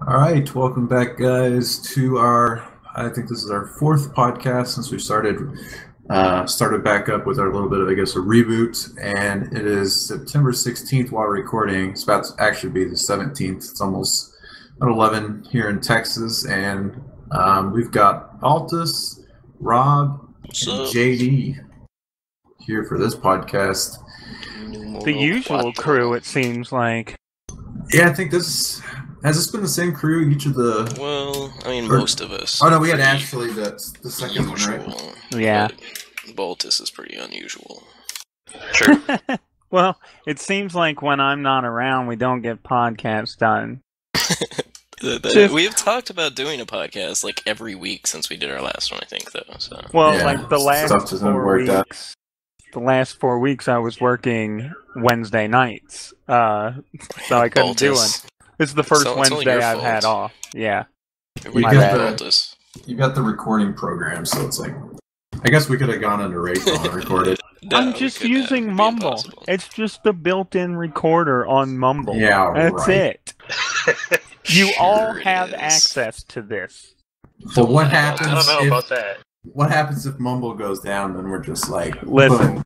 All right, welcome back, guys, to I think this is our fourth podcast since we started back up with our little bit of, I guess, a reboot. And it is September 16th while recording. It's about to actually be the 17th. It's almost at 11 here in Texas. And we've got Baltes, Rob, and JD here for this podcast. The usual crew, it seems like. Yeah, I think has this been the same crew each of the... Well, I mean, most of us. Oh, no, we had actually the second one, right? Yeah. Baltes is pretty unusual. True. Well, it seems like when I'm not around, we don't get podcasts done. We have talked about doing a podcast like every week since we did our last one, I think, though. So. Well, yeah, like the last 4 weeks... Out. The last 4 weeks, I was working Wednesday nights, so I couldn't do one. This is the first Wednesday I've had off. Yeah. You got the recording program, so it's like... I guess we could have gone into Raycon and recorded. I'm just using Mumble. It's just the built-in recorder on Mumble. Yeah, that's it. You all Sure have is. access to this. But what happens? I don't know about that. What happens if Mumble goes down? Then we're just like, listen. boom.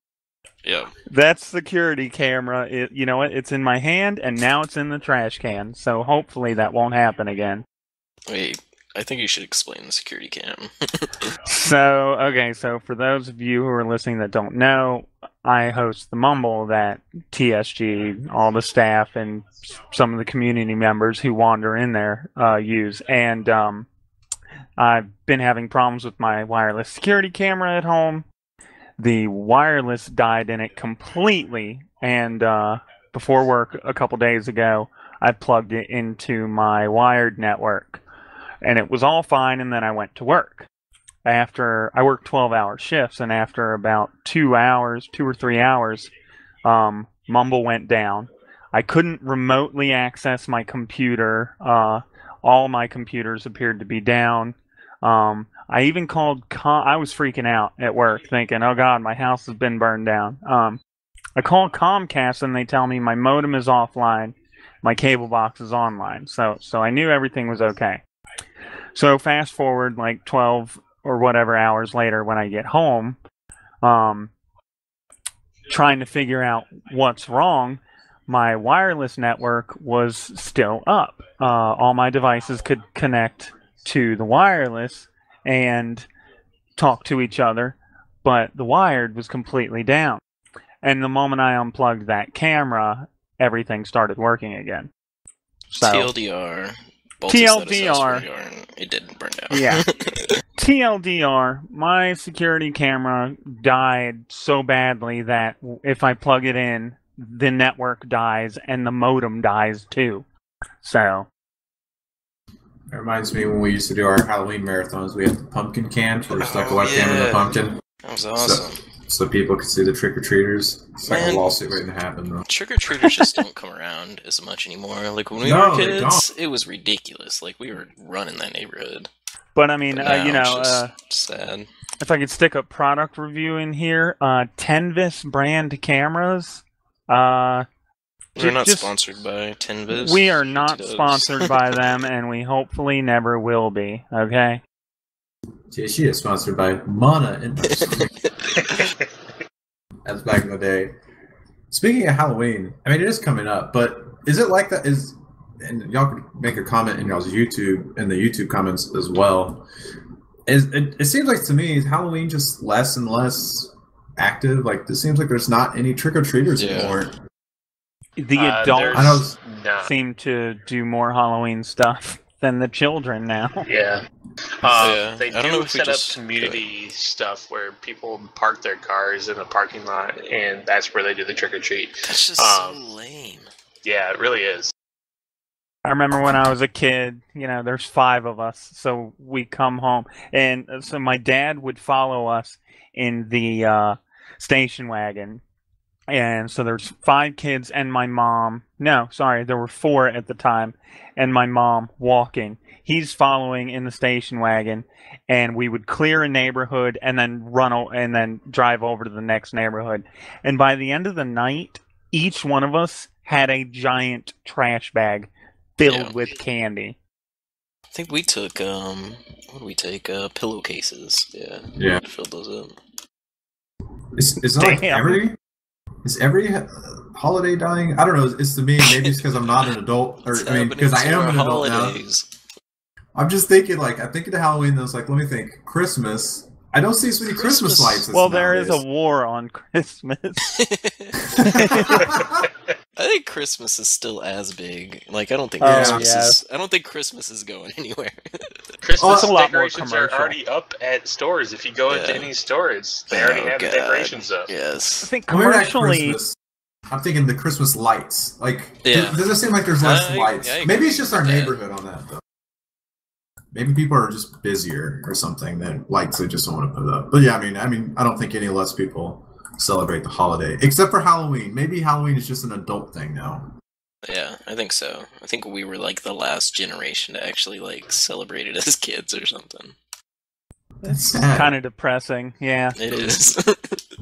Yeah. That security camera, you know what? It's in my hand, and now it's in the trash can. So hopefully that won't happen again. Wait, I think you should explain the security cam. So for those of you who are listening that don't know, I host the Mumble that TSG, all the staff, and some of the community members who wander in there use. And I've been having problems with my wireless security camera at home. The wireless died in it completely, and before work a couple days ago, I plugged it into my wired network, and it was all fine, and then I went to work. After I worked 12-hour shifts, and after about 2 or 3 hours, Mumble went down. I couldn't remotely access my computer. All my computers appeared to be down. I even called I was freaking out at work thinking, oh god, my house has been burned down. I called Comcast and they tell me my modem is offline, my cable box is online. So I knew everything was okay. So fast forward like 12 or whatever hours later when I get home, trying to figure out what's wrong, my wireless network was still up. All my devices could connect to the wireless and talk to each other, but the wired was completely down. And the moment I unplugged that camera, everything started working again. So, TLDR. TLDR. It didn't burn down. Yeah. TLDR, my security camera died so badly that if I plug it in, the network dies and the modem dies too. So... It reminds me when we used to do our Halloween marathons, we had the pumpkin cans where we stuck a webcam in the pumpkin. That was awesome. So people could see the trick-or-treaters. It's like a lawsuit waiting to happen, though. Trick-or-treaters just don't come around as much anymore. Like, when we were kids, it was ridiculous. Like, we were running that neighborhood. But, I mean, sad. If I could stick a product review in here, Tenvis brand cameras, We're not sponsored by Tenvis. We are not sponsored by them, and we hopefully never will be, okay? TSG is sponsored by Mana Industries. That's back in the day. Speaking of Halloween, I mean, it is coming up, but is it like that? And y'all could make a comment in y'all's YouTube, in the YouTube comments as well. It seems like to me, is Halloween just less and less active? Like, it seems like there's not any trick-or-treaters anymore. The adults seem to do more Halloween stuff than the children now. Yeah. They do set up community stuff where people park their cars in a parking lot, and that's where they do the trick-or-treat. That's just so lame. Yeah, it really is. I remember when I was a kid, there's 5 of us, so we come home. And so my dad would follow us in the station wagon. And so there's 5 kids and my mom. No, sorry, there were 4 at the time, and my mom walking. He's following in the station wagon, and we would clear a neighborhood and then and then drive over to the next neighborhood. And by the end of the night, each one of us had a giant trash bag filled with candy. think we took what did we take? Pillowcases. Yeah. Yeah. Filled those up. Is it like every holiday dying? I don't know. It's to me. Maybe it's because I'm not an adult, or because I am an adult now. I'm just thinking, like, I think of Halloween. And I was like, let me think. Christmas. I don't see as many Christmas lights. Well, there is a war on Christmas. I think Christmas is still as big. Like, I don't think Christmas is going anywhere. Christmas decorations are already up at stores. If you go into any stores, they already have the decorations up. Yes. I think commercially, I'm thinking the Christmas lights. Like, does it seem like there's less lights? Maybe it's just our neighborhood on that, though. Maybe people are just busier or something that lights they just don't want to put up. But yeah, I mean, I don't think any less people celebrate the holiday, except for Halloween. Maybe Halloween is just an adult thing now. Yeah, I think so. I think we were like the last generation to actually like celebrate it as kids or something. That's sad. Kind of depressing. Yeah, it is.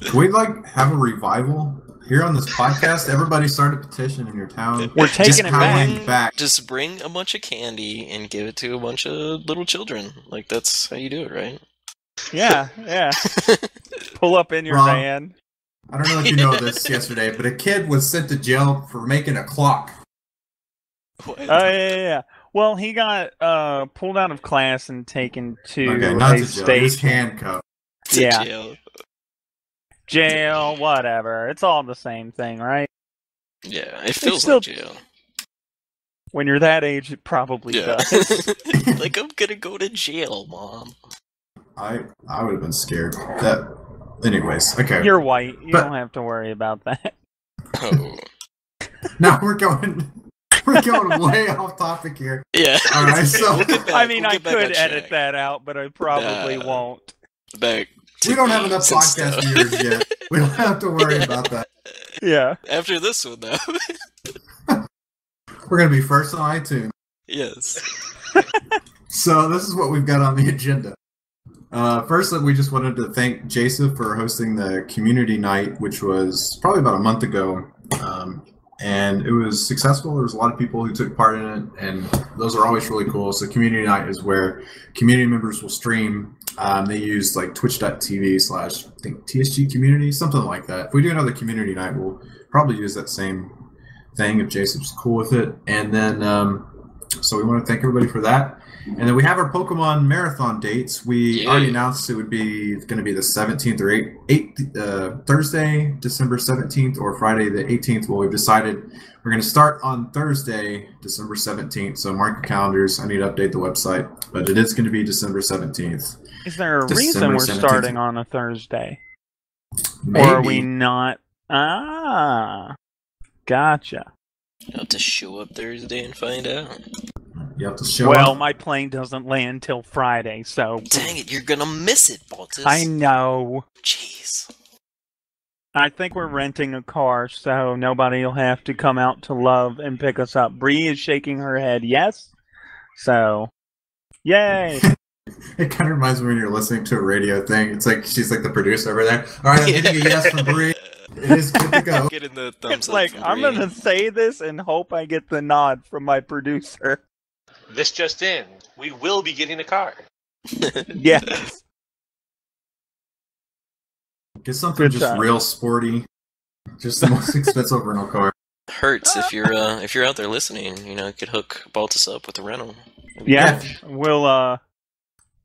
Can we like have a revival here on this podcast? Everybody start a petition in your town. We're taking it back. Just bring a bunch of candy and give it to a bunch of little children. Like, that's how you do it, right? Yeah. Pull up in your van. I don't know if you know this yesterday, but a kid was sent to jail for making a clock. What? Yeah. Well, he got pulled out of class and taken to a state. He was handcuffed. Yeah. Jail, whatever. It's all the same thing, right? Yeah, it feels like jail. When you're that age, it probably does. Like, I'm gonna go to jail, Mom. I would have been scared. Anyways, okay. You're white. You don't have to worry about that. Oh. Now we're going way off topic here. Yeah. All right. So I mean, I could edit that out, but I probably won't. We don't have enough podcast viewers yet. We don't have to worry about that. Yeah. After this one, though. We're going to be first on iTunes. Yes. So this is what we've got on the agenda. First, we just wanted to thank Jason for hosting the community night, which was probably about a month ago. And it was successful. There was a lot of people who took part in it, and those are always really cool. So community night is where community members will stream. They use like twitch.tv/ I think TSG community, something like that. If we do another community night, we'll probably use that same thing if Jason's cool with it. And then, so we want to thank everybody for that. And then we have our Pokemon Marathon dates. We already announced it would be going to be the 17th or 8th, Thursday, December 17th, or Friday the 18th. Well, we've decided we're going to start on Thursday, December 17th. So mark your calendars. I need to update the website, but it is going to be December 17th. Is there a reason we're starting on a Thursday? Maybe. Or are we not? Gotcha. You'll have to show up Thursday and find out. You have to show Well, up. my plane doesn't land till Friday, so... Dang it, you're gonna miss it, Baltes. I know. Jeez. I think we're renting a car, so nobody will have to come out to Love and pick us up. Bree is shaking her head yes, so... Yay! It kind of reminds me when you're listening to a radio thing. It's like she's like the producer over there. All right, I'm getting a yes from Bree. It is good to go. Getting the thumbs It's up like, from I'm Bree. going to say this and hope I get the nod from my producer. This just in. We will be getting a car. Yes. Get something just real sporty. Just the most expensive rental car. Hurts if you're out there listening. You know, you could hook Baltes up with a rental. Yeah,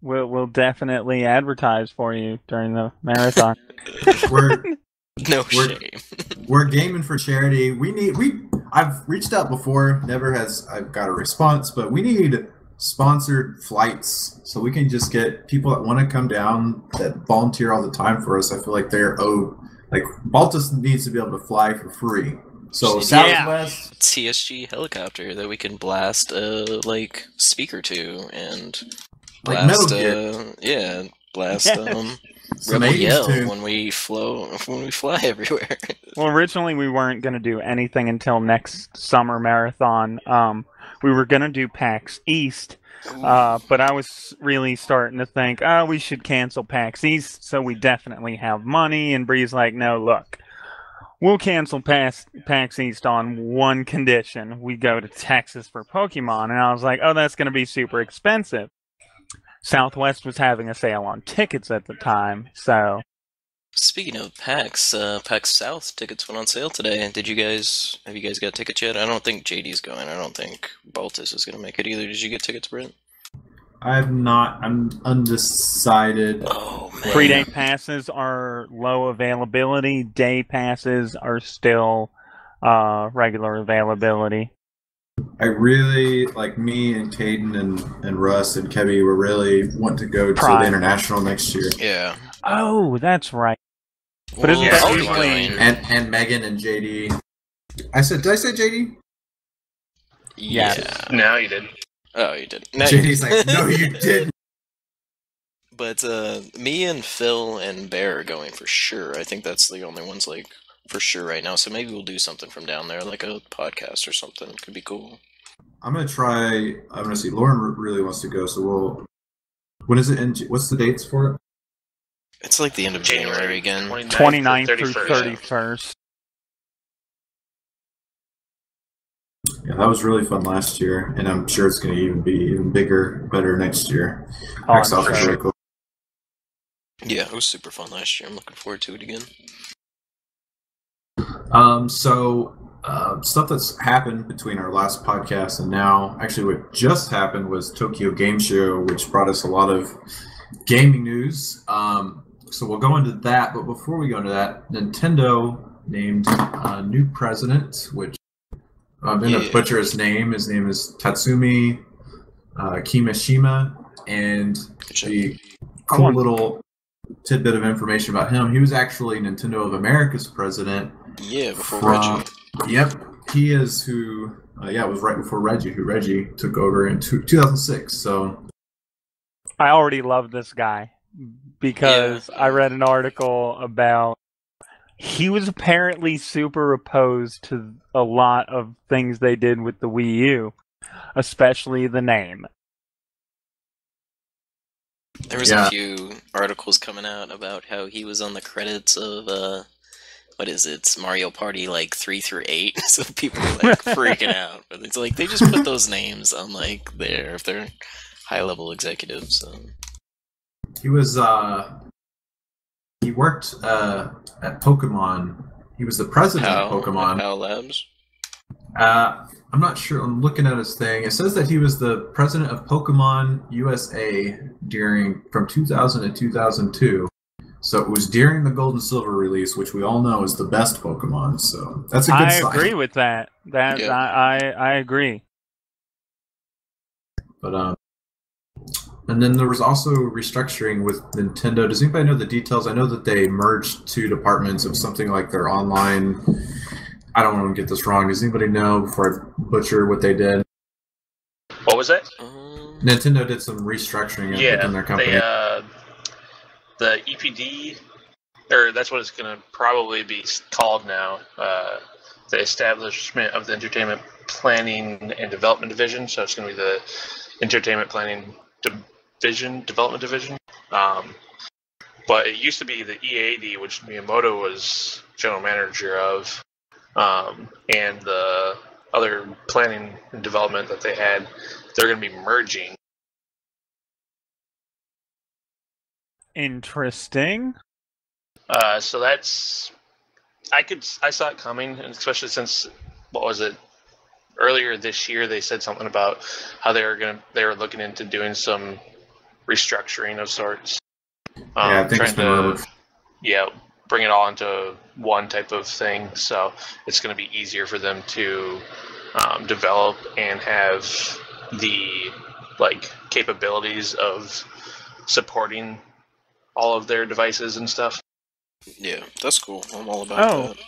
we'll definitely advertise for you during the marathon. We're gaming for charity. I've reached out before, I've got a response, but we need sponsored flights so we can just get people that want to come down that volunteer all the time for us. I feel like they're owed. Like Baltes needs to be able to fly for free. So Southwest TSG helicopter that we can blast like speaker to and like blast blast Rebel Yell when we fly everywhere. Well, originally we weren't going to do anything until next summer marathon. We were going to do PAX East, but I was really starting to think, we should cancel PAX East so we definitely have money. And Bree's like, no, look, we'll cancel PAX East on one condition. We go to Texas for Pokemon. And I was like, oh, that's going to be super expensive. Southwest was having a sale on tickets at the time, so... Speaking of PAX, PAX South tickets went on sale today. Have you guys got tickets yet? I don't think JD's going. I don't think Baltes is going to make it either. Did you get tickets, Britt? I have not. I'm undecided. Oh, man. Pre-day passes are low availability. Day passes are still regular availability. I really, like me and Caden and Russ and Kevy were really wanting to go to the International next year. Yeah. Oh, that's right. But isn't that usually... And Megan and JD. Did I say JD? Yeah. No, you did. Oh, you did. JD's like, no, you didn't. But me and Phil and Bear are going for sure. I think that's the only ones, like, for sure right now. So maybe we'll do something from down there, like a podcast or something. Could be cool. I'm going to see. Lauren really wants to go, so we'll... When is it? What's the dates for it? It's like the end of January again. 29th through 31st. Yeah, that was really fun last year, and I'm sure it's going to be even bigger, better next year. Really cool. Yeah, it was super fun last year. I'm looking forward to it again. Stuff that's happened between our last podcast and now, actually what just happened was Tokyo Game Show, which brought us a lot of gaming news. So we'll go into that, but before we go into that, Nintendo named a new president, which I'm going to butcher his name. His name is Tatsumi Kimishima, and the cool little tidbit of information about him, he was actually Nintendo of America's president. Yeah, before Reggie. Yep, he is who, it was right before Reggie took over in 2006, so... I already love this guy because I read an article about he was apparently super opposed to a lot of things they did with the Wii U, especially the name. There was a few articles coming out about how he was on the credits of, what is it? It's Mario Party, like, 3 through 8, so people are, like, freaking out. But it's like, they just put those names on, like, there, if they're high-level executives, so... He was, he worked at Pokemon. He was the president of Pokemon. HAL Labs? I'm not sure. I'm looking at his thing. It says that he was the president of Pokemon USA from 2000 to 2002. So it was during the Gold and Silver release, which we all know is the best Pokemon. So that's a good sign. I agree with that. I agree. But and then there was also restructuring with Nintendo. Does anybody know the details? I know that they merged two departments of something like their online. I don't want to get this wrong. Does anybody know before I butcher what they did? What was it? Nintendo did some restructuring within their company. The EPD, or that's what it's going to probably be called now, the establishment of the Entertainment Planning and Development Division. So it's going to be the Entertainment Planning Development Division. But it used to be the EAD, which Miyamoto was general manager of. And the other planning and development that they had, they're going to be merging. Interesting. So that's, I saw it coming, and especially since, what was it, earlier this year they said something about how they were looking into doing some restructuring of sorts. I think it's been bring it all into one type of thing, so it's going to be easier for them to develop and have the capabilities of supporting all of their devices and stuff. Yeah, that's cool. I'm all about that.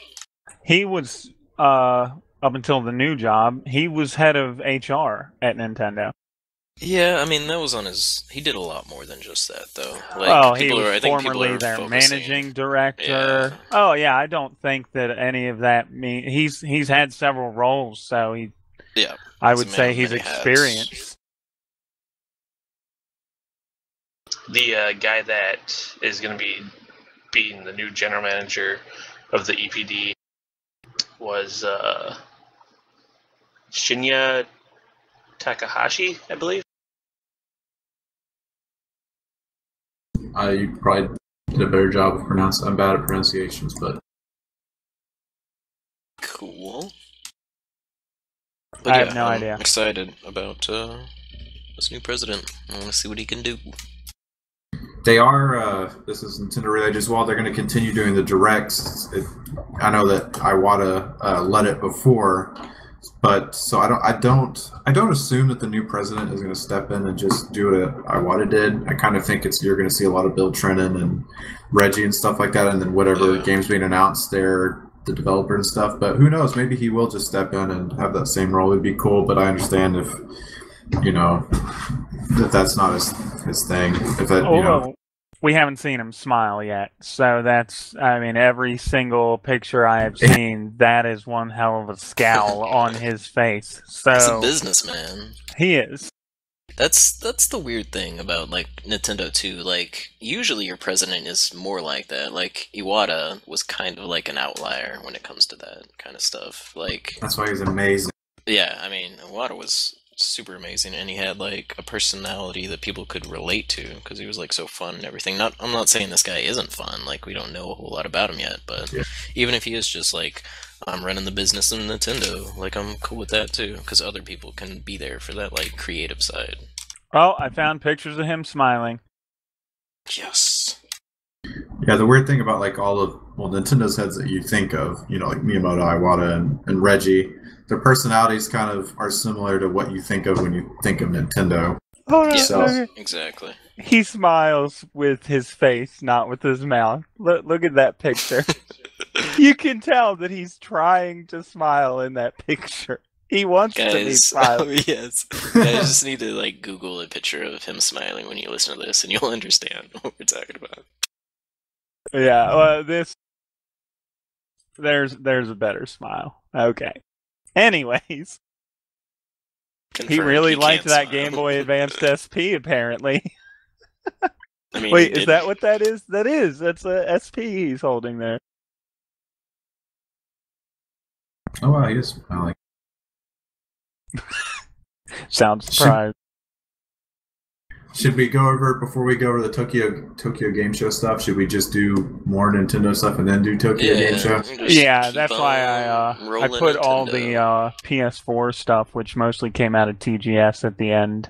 He was up until the new job. He was head of HR at Nintendo. Yeah, I mean, that was on his... He did a lot more than just that, though. He was formerly their managing director. Yeah. Oh, yeah, I don't think that any of that means... He's had several roles, so I would say he's experienced. The guy that is going to be being the new general manager of the EPD, was Shinya Takahashi, I believe. You probably did a better job of pronouncing. I'm bad at pronunciations, but Cool. I have no idea. I'm excited about this new president. I want to see what he can do. they are. This is Nintendo related as well. They're going to continue doing the directs. I know that Iwata led it before, but so I don't assume that the new president is going to step in and just do what Iwata did. I kind of think you're going to see a lot of Bill Trennan and Reggie and stuff like that, and then whatever games being announced, they're the developer and stuff. But who knows? Maybe he will just step in and have that same role. It'd be cool. But I understand if that's not his thing. If that we haven't seen him smile yet, so every single picture I have seen, that is one hell of a scowl on his face. So he's a businessman. He is. That's the weird thing about Nintendo too. Usually your president is more like that. Iwata was kind of like an outlier when it comes to that kind of stuff. That's why he's amazing. Yeah, Iwata was super amazing, and he had a personality that people could relate to because he was so fun and everything. I'm not saying this guy isn't fun. We don't know a whole lot about him yet, but even if he is just I'm running the business of Nintendo, I'm cool with that too, because other people can be there for that creative side. Oh, I found pictures of him smiling. Yes. Yeah, the weird thing about Nintendo's heads that you think of, like Miyamoto, Iwata, and Reggie, their personalities kind of are similar to what you think of when you think of Nintendo. Oh, yeah, so, exactly. He smiles with his face, not with his mouth. Look at that picture. You can tell that he's trying to smile in that picture. He wants to be smiling. Yes. Guys just need to Google a picture of him smiling when you listen to this, and you'll understand what we're talking about. Yeah, there's a better smile. Okay. Anyways, Confirmed, he really liked that smile. Game Boy Advanced SP, apparently. Wait, is that what that is? That's a SP he's holding there. Oh, wow, he is smiling. Sounds surprised. Should we go over, before we go over the Tokyo Game Show stuff, should we just do more Nintendo stuff and then do Tokyo Game Show? Yeah, that's why I put all the PS4 stuff, which mostly came out of TGS at the end.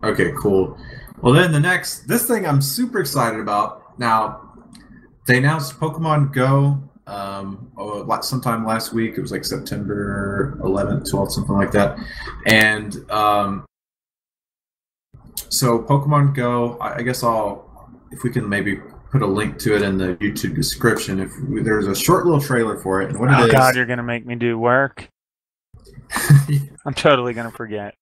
Okay, cool. Well, then this thing I'm super excited about. Now, they announced Pokemon Go sometime last week. It was September 11th, 12th, something like that. And so Pokemon Go, I guess if we can maybe put a link to it in the YouTube description. There's a short little trailer for it. And what it is, God, you're going to make me do work. I'm totally going to forget.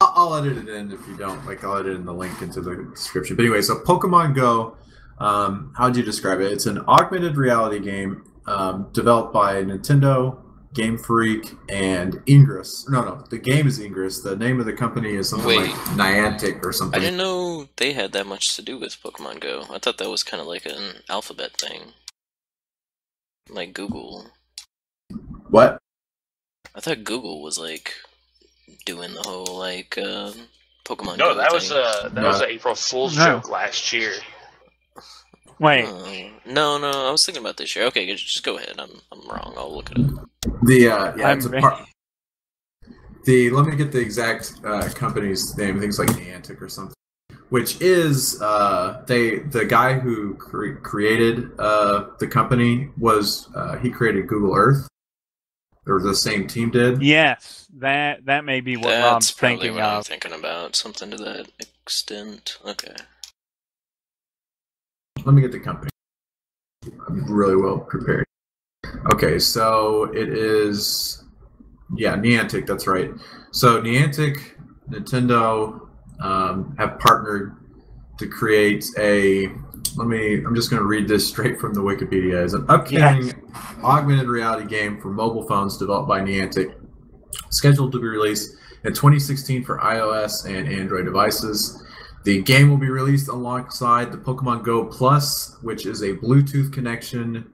I'll edit it in if you don't. I'll edit in the link into the description. But anyway, so Pokemon Go, how would you describe it? It's an augmented reality game developed by Nintendo, Game Freak, and Ingress. No, the game is Ingress. The name of the company is something like Niantic or something. I didn't know they had that much to do with Pokemon Go. I thought that was kind of like an Alphabet thing. Like Google. What? I thought Google was doing the whole Pokemon No, Go that thing. was an April Fool's joke last year. Wait. No, I was thinking about this year. Okay, just go ahead. I'm wrong. I'll look it up. Let me get the exact company's name. I think it's Niantic or something. Which is the guy who created the company was he created Google Earth, or the same team did. Yes, that may be what Rob's thinking of. I'm thinking about something to that extent. Okay. Let me get the company. I'm really well prepared. Okay, so it is, Niantic, that's right. So Niantic, Nintendo have partnered to create I'm just going to read this straight from the Wikipedia. It's an upcoming augmented reality game for mobile phones developed by Niantic, scheduled to be released in 2016 for iOS and Android devices. The game will be released alongside the Pokemon Go Plus, which is a Bluetooth connection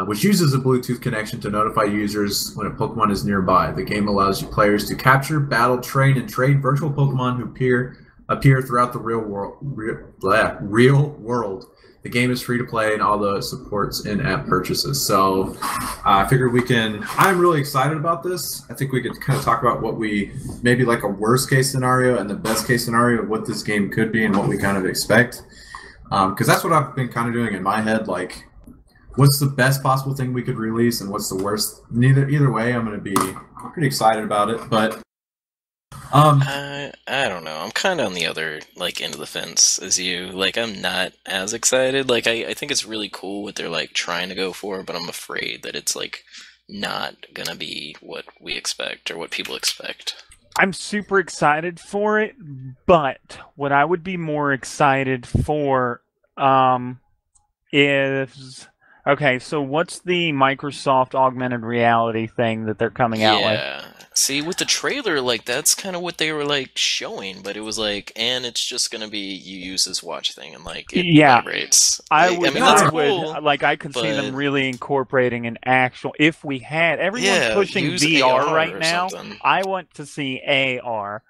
which uses a Bluetooth connection to notify users when a Pokemon is nearby. The game allows you players to capture, battle, train, and trade virtual Pokemon who appear throughout the real world. The game is free to play, and although it supports in-app purchases. So I figured I'm really excited about this. I think we could kind of talk about what maybe like a worst case scenario and the best case scenario of what this game could be and what we kind of expect. Because that's what I've been kind of doing in my head. Like, what's the best possible thing we could release and what's the worst? Either way, I'm going to be pretty excited about it. But I don't know. I'm kind of on the other end of the fence as you. Like, I'm not as excited. Like, I think it's really cool what they're trying to go for, but I'm afraid that it's not gonna be what we expect or what people expect. I'm super excited for it, but what I would be more excited for is okay. So what's the Microsoft augmented reality thing that they're coming out with? Yeah. See, with the trailer, that's kind of what they were showing, but it was and it's just gonna be you use this watch thing and it vibrates. I that's cool, I could see them really incorporating an actual. If we had everyone's pushing VR right now, something. I want to see AR,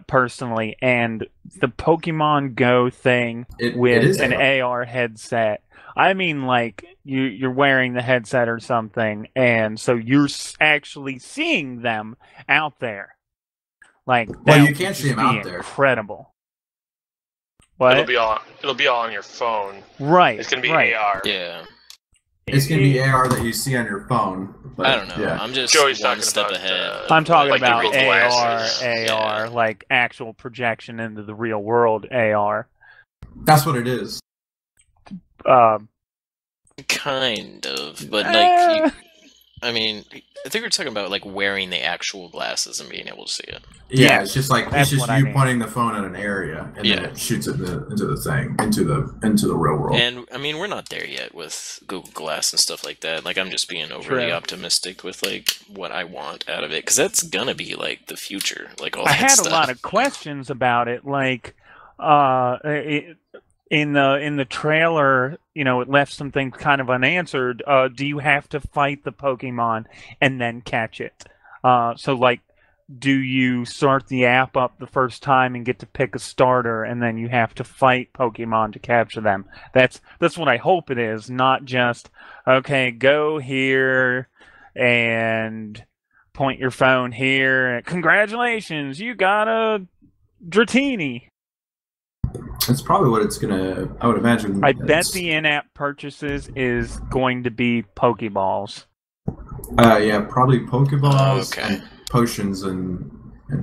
personally, and the Pokemon Go thing with an AR headset. I mean, you're wearing the headset or something, and so you're actually seeing them out there. Well, you can't see them out there. Incredible. What? It'll be all on your phone. Right. It's gonna be AR. Yeah. It's gonna be AR that you see on your phone. But, I don't know. Yeah. I'm just Joey's one step about, ahead. I'm talking about AR, like actual projection into the real world AR. That's what it is. Kind of, but I mean, I think we're talking about rearing the actual glasses and being able to see it. Yeah, it's just you pointing the phone at an area and then it shoots it into the real world. And I mean, we're not there yet with Google Glass and stuff like that. I'm just being overly optimistic with what I want out of it, because that's gonna be the future. All I that had stuff. a lot of questions about it, in the trailer, it left some things kind of unanswered. Do you have to fight the Pokemon and then catch it? Do you start the app up the first time and get to pick a starter, and then you have to fight Pokemon to capture them? That's what I hope it is, not just, okay, go here and point your phone here. Congratulations, you got a Dratini. That's probably what it's gonna. I would imagine. I bet the in-app purchases is going to be Pokeballs. Yeah, probably Pokeballs, okay. And potions and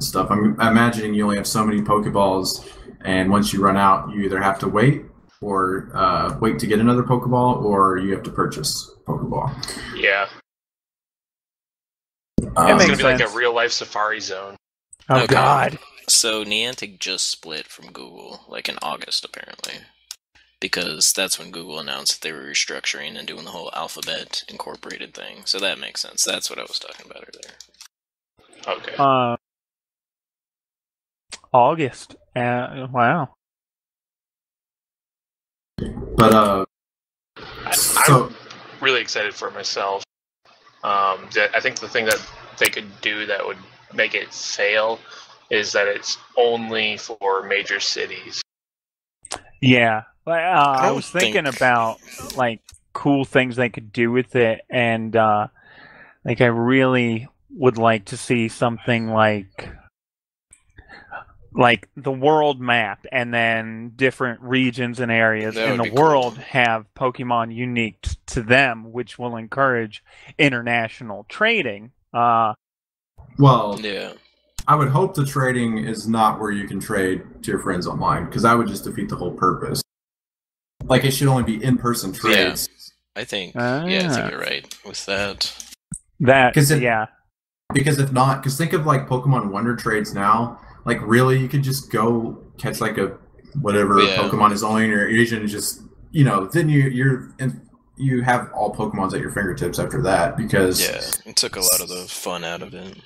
stuff. I'm imagining you only have so many Pokeballs, and once you run out, you either have to wait or wait to get another Pokeball, or you have to purchase Pokeball. Yeah. It it's makes gonna be sense. a real life Safari Zone. Oh Okay. God. So Niantic just split from Google, in August, apparently. Because that's when Google announced that they were restructuring and doing the whole Alphabet Incorporated thing. So that makes sense. That's what I was talking about earlier. Okay. August. Wow. But I'm really excited for myself. I think the thing that they could do that would make it fail is that it's only for major cities. Yeah. I was thinking about cool things they could do with it, and I really would like to see something like the world map, and then different regions and areas in the world have Pokemon unique to them, which will encourage international trading. well, Yeah. I would hope the trading is not where you can trade to your friends online, because that would just defeat the whole purpose. It should only be in-person trades. Yeah. I think you're right with that. Because if not, think of Pokemon Wonder trades now. Really, you could just go catch a whatever Pokemon is only in your region, and just then you have all Pokemons at your fingertips after that, because it took a lot of the fun out of it.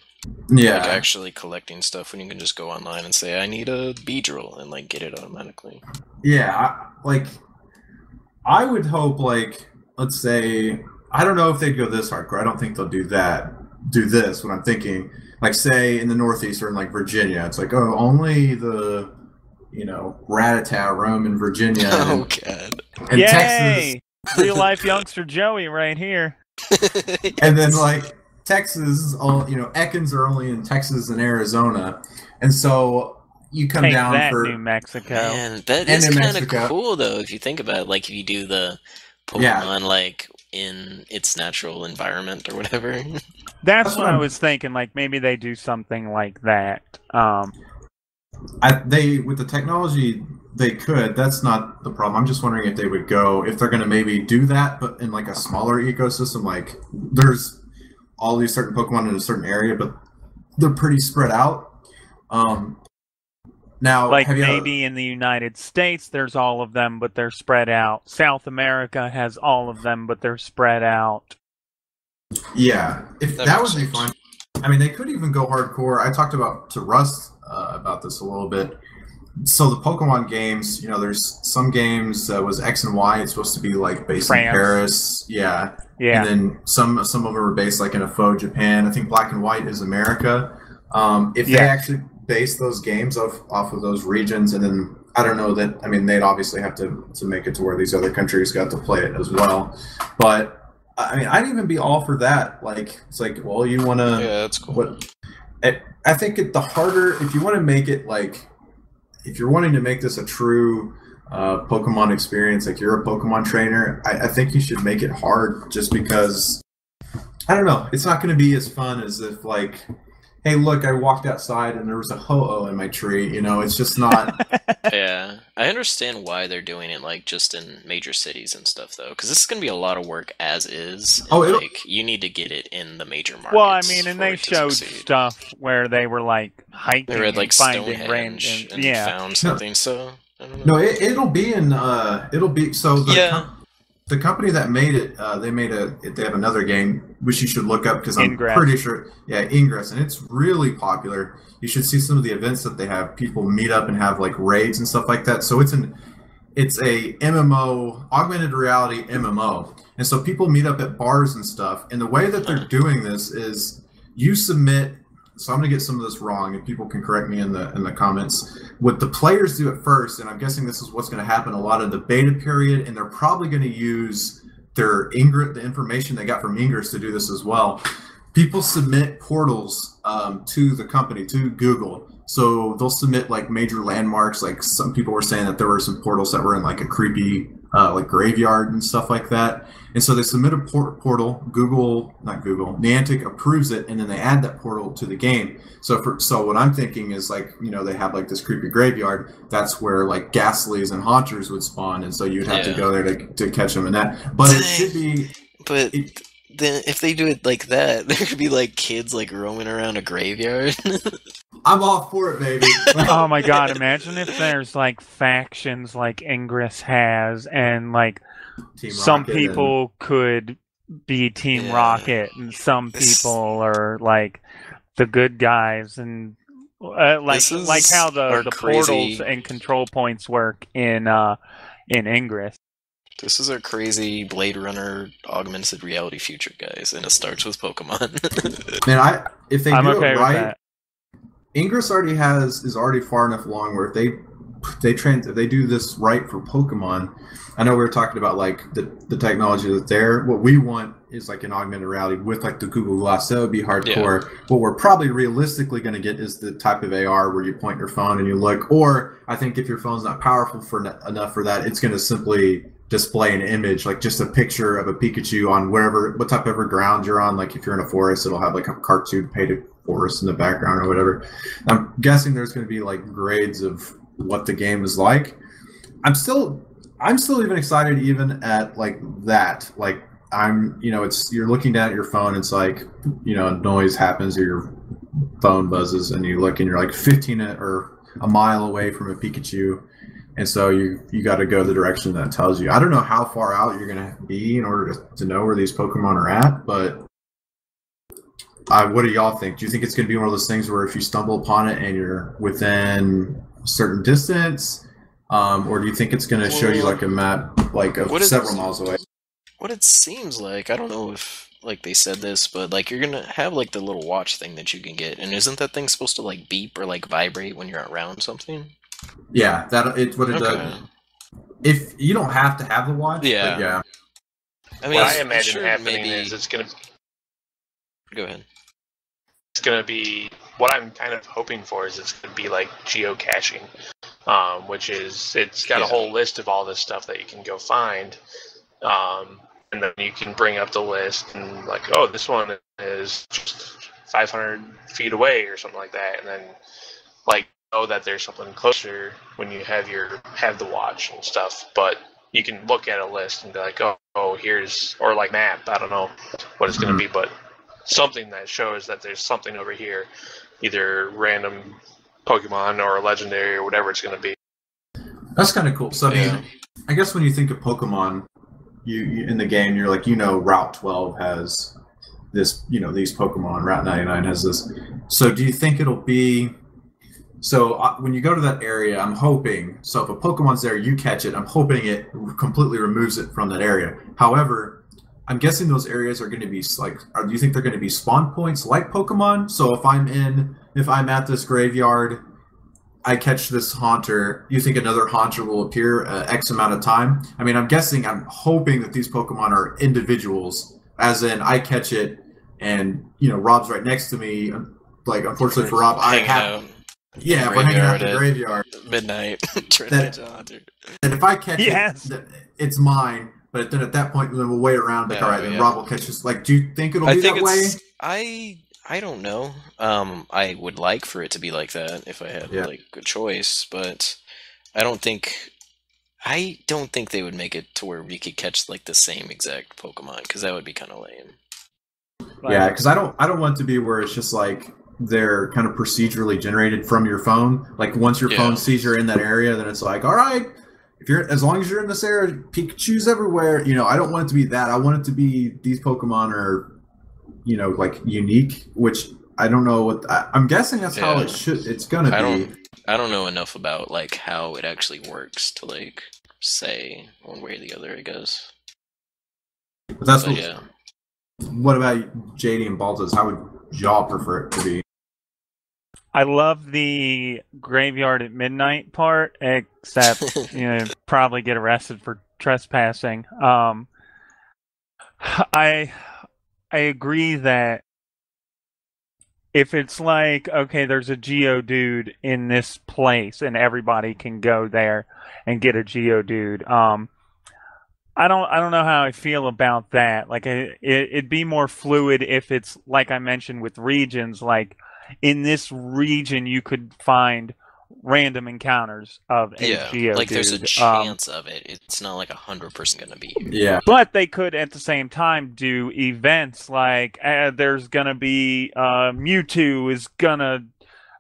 Yeah, actually collecting stuff when you can just go online and say I need a Beedrill and get it automatically. Yeah, I would hope let's say, I don't know if they'd go this hardcore. I don't think they'll do that. Do this, what I'm thinking. Like, say, in the Northeast or in, like, Virginia, it's like, oh, only the, rat-a-tat roam in Virginia. Oh, God. And Yay! Texas. Real-life youngster Joey right here. And then, like, Texas, Ekans are only in Texas and Arizona. And so you come Take down that, for New Mexico. Man, that And is New kind of Mexico. cool, though, if you think about it. Like, if you do the Pokemon, like, in its natural environment or whatever. That's what I was thinking. Like, maybe they do something like that. with the technology, they could. That's not the problem. I'm just wondering if they would go, if they're going to maybe do that, but in like a smaller ecosystem. Like, there's all these certain Pokemon in a certain area, but they're pretty spread out. Now, Like, maybe in the United States, there's all of them, but they're spread out. South America has all of them, but they're spread out. Yeah, if That that makes would be sense. fun. I mean, they could even go hardcore. I talked to Russ about this a little bit. So the Pokemon games, there's some games that was X and Y. It's supposed to be like based in France. Paris, yeah. Yeah. And then some of them are based like in a faux Japan. I think Black and White is America. If they actually base those games off of those regions, and then I don't know that. I mean, they'd obviously have to make it to where these other countries got to play it as well. But I mean, I'd even be all for that. Like, it's like, well, you want to. Yeah, that's cool. I think the harder, if you want to make it like, if you're wanting to make this a true Pokemon experience, like you're a Pokemon trainer, I think you should make it hard, just because, I don't know, it's not going to be as fun as if like, hey, look, I walked outside and there was a Ho-Oh in my tree. It's just not. Yeah, I understand why they're doing it, like, just in major cities and stuff, though, because this is going to be a lot of work as is. And, Oh, like, you need to get it in the major markets. Well, I mean, and for they it to showed succeed. stuff where they were like hiking They read, like, and finding Stonehenge and yeah. found something, so I don't know. No, it'll be in. It'll be so. The company that made it, they have another game which you should look up, because I'm Ingress. pretty sure, Ingress, and it's really popular. You should see some of the events that they have. People meet up and have like raids and stuff like that. So it's a MMO, augmented reality MMO, and so people meet up at bars and stuff. And the way that they're doing this is you submit. So I'm gonna get some of this wrong, and people can correct me in the comments. What the players do at first, and I'm guessing this is what's going to happen a lot of the beta period, and they're probably going to use the information they got from Ingress to do this as well. People submit portals to the company, to Google. So they'll submit like major landmarks. Like, some people were saying that there were some portals that were in like a creepy like graveyard and stuff like that. And so they submit a portal. Niantic approves it, and then they add that portal to the game. So what I'm thinking is, like, they have like this creepy graveyard. That's where like Ghastlies and Haunters would spawn, and so you'd have to go there to catch them in that. But it should be. But then, if they do it like that, there could be like kids like roaming around a graveyard. I'm all for it, baby. Oh my god, imagine if there's like factions like Ingress has, and like Team some Rocket people could be Team Yeah. Rocket, and some This- people are like the good guys, and like This is how our the crazy- portals and control points work in Ingress. This is our crazy Blade Runner augmented reality future, guys, and it starts with Pokemon. Man, if they I'm do okay it with right, that. Ingress is already far enough along where if they do this right for Pokemon. I know we were talking about like the technology that's there. What we want is like an augmented reality with like the Google Glass. That would be hardcore. What we're probably realistically going to get is the type of AR where you point your phone and you look. Or I think if your phone's not powerful enough for that, it's going to simply display an image, like just a picture of a Pikachu on what type of ground you're on. Like if you're in a forest, it'll have like a cartoon painted forest in the background or whatever. I'm guessing there's going to be like grades of what the game is like. I'm still even excited even at like that. Like you're looking down at your phone, it's like, noise happens or your phone buzzes and you look and you're like 15 or a mile away from a Pikachu. And so you got to go the direction that tells you. I don't know how far out you're going to be in order to know where these Pokemon are at, but what do y'all think? Do you think it's going to be one of those things where if you stumble upon it and you're within a certain distance, or do you think it's going to show you like a map like of several miles away? what it seems like, I don't know if like they said this, but like you're gonna have like the little watch thing that you can get, and isn't that thing supposed to like beep or like vibrate when you're around something? Yeah, it's what it does. If you don't have to have the watch, yeah. But yeah. I mean, what I imagine happening is it's gonna. Go ahead. It's gonna be what I'm kind of hoping for is it's gonna be like geocaching, which is it's got a whole list of all this stuff that you can go find. And then you can bring up the list and like, oh, this one is just 500 feet away or something like that. And then like know that there's something closer when you have the watch and stuff. But you can look at a list and be like, oh, here's, or like map, I don't know what it's going to be, but something that shows that there's something over here, either random Pokemon or legendary or whatever it's going to be. That's kind of cool. So I mean, I guess when you think of Pokemon, you in the game, you're like, Route 12 has this, these Pokemon. Route 99 has this. So do you think it'll be? So when you go to that area, I'm hoping. So if a Pokemon's there, you catch it. I'm hoping it completely removes it from that area. However, I'm guessing those areas are going to be like. Do you think they're going to be spawn points like Pokemon? So if I'm at this graveyard, I catch this Haunter, you think another Haunter will appear X amount of time? I mean, I'm hoping that these Pokemon are individuals, as in I catch it and, Rob's right next to me. Like, unfortunately for Rob, we're hanging out in the graveyard. Midnight. And if I catch it, it's mine. But then at that point, then we'll wait around. Like, all right, then Rob will catch us. Like, do you think it'll be that way? I don't know. I would like for it to be like that if I had like a choice, but I don't think they would make it to where we could catch like the same exact Pokemon, because that would be kind of lame. Yeah, because I don't want it to be where it's just like they're kind of procedurally generated from your phone. Like once your phone sees you're in that area, then it's like, all right, as long as you're in this area, Pikachu's everywhere. I don't want it to be that. I want it to be these Pokemon are, like unique, which I don't know what I'm guessing that's how it's gonna be. I don't know enough about like how it actually works to like say one way or the other, I guess. But what about JD and Baltes? How would y'all prefer it to be? I love the graveyard at midnight part, except probably get arrested for trespassing. I agree that if it's like, okay, there's a Geodude in this place and everybody can go there and get a Geodude, I don't know how I feel about that. Like it'd be more fluid if it's like I mentioned with regions, like in this region you could find random encounters of a Geodude. Like there's a chance of it. It's not like 100% going to be here. Yeah. But they could at the same time do events like there's going to be Mewtwo is going to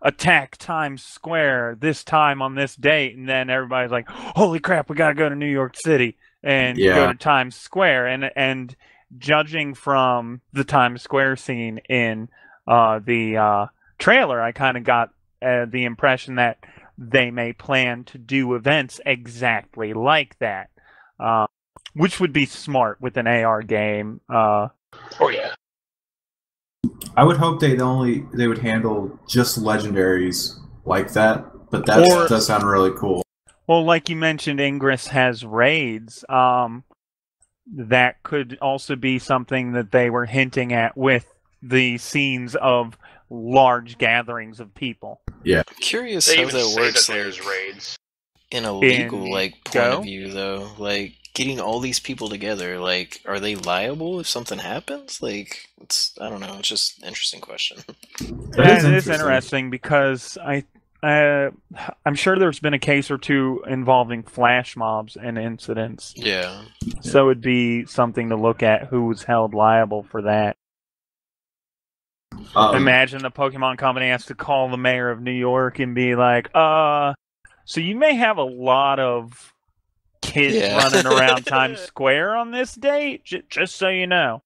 attack Times Square this time on this date, and then everybody's like, holy crap, we got to go to New York City and go to Times Square. And judging from the Times Square scene in the trailer, I kind of got the impression that they may plan to do events exactly like that, which would be smart with an AR game. Oh yeah. I would hope they would handle just legendaries like that, but that does sound really cool. Well, like you mentioned, Ingress has raids. That could also be something that they were hinting at with the scenes of large gatherings of people. Yeah. I'm curious how that works. There's raids. In a legal point of view, though, like getting all these people together, like, are they liable if something happens? Like, I don't know. It's just an interesting question. It is interesting because I'm sure there's been a case or two involving flash mobs and incidents. Yeah. So it'd be something to look at who was held liable for that. Imagine the Pokemon Company has to call the mayor of New York and be like, so you may have a lot of kids running around Times Square on this date, just so you know.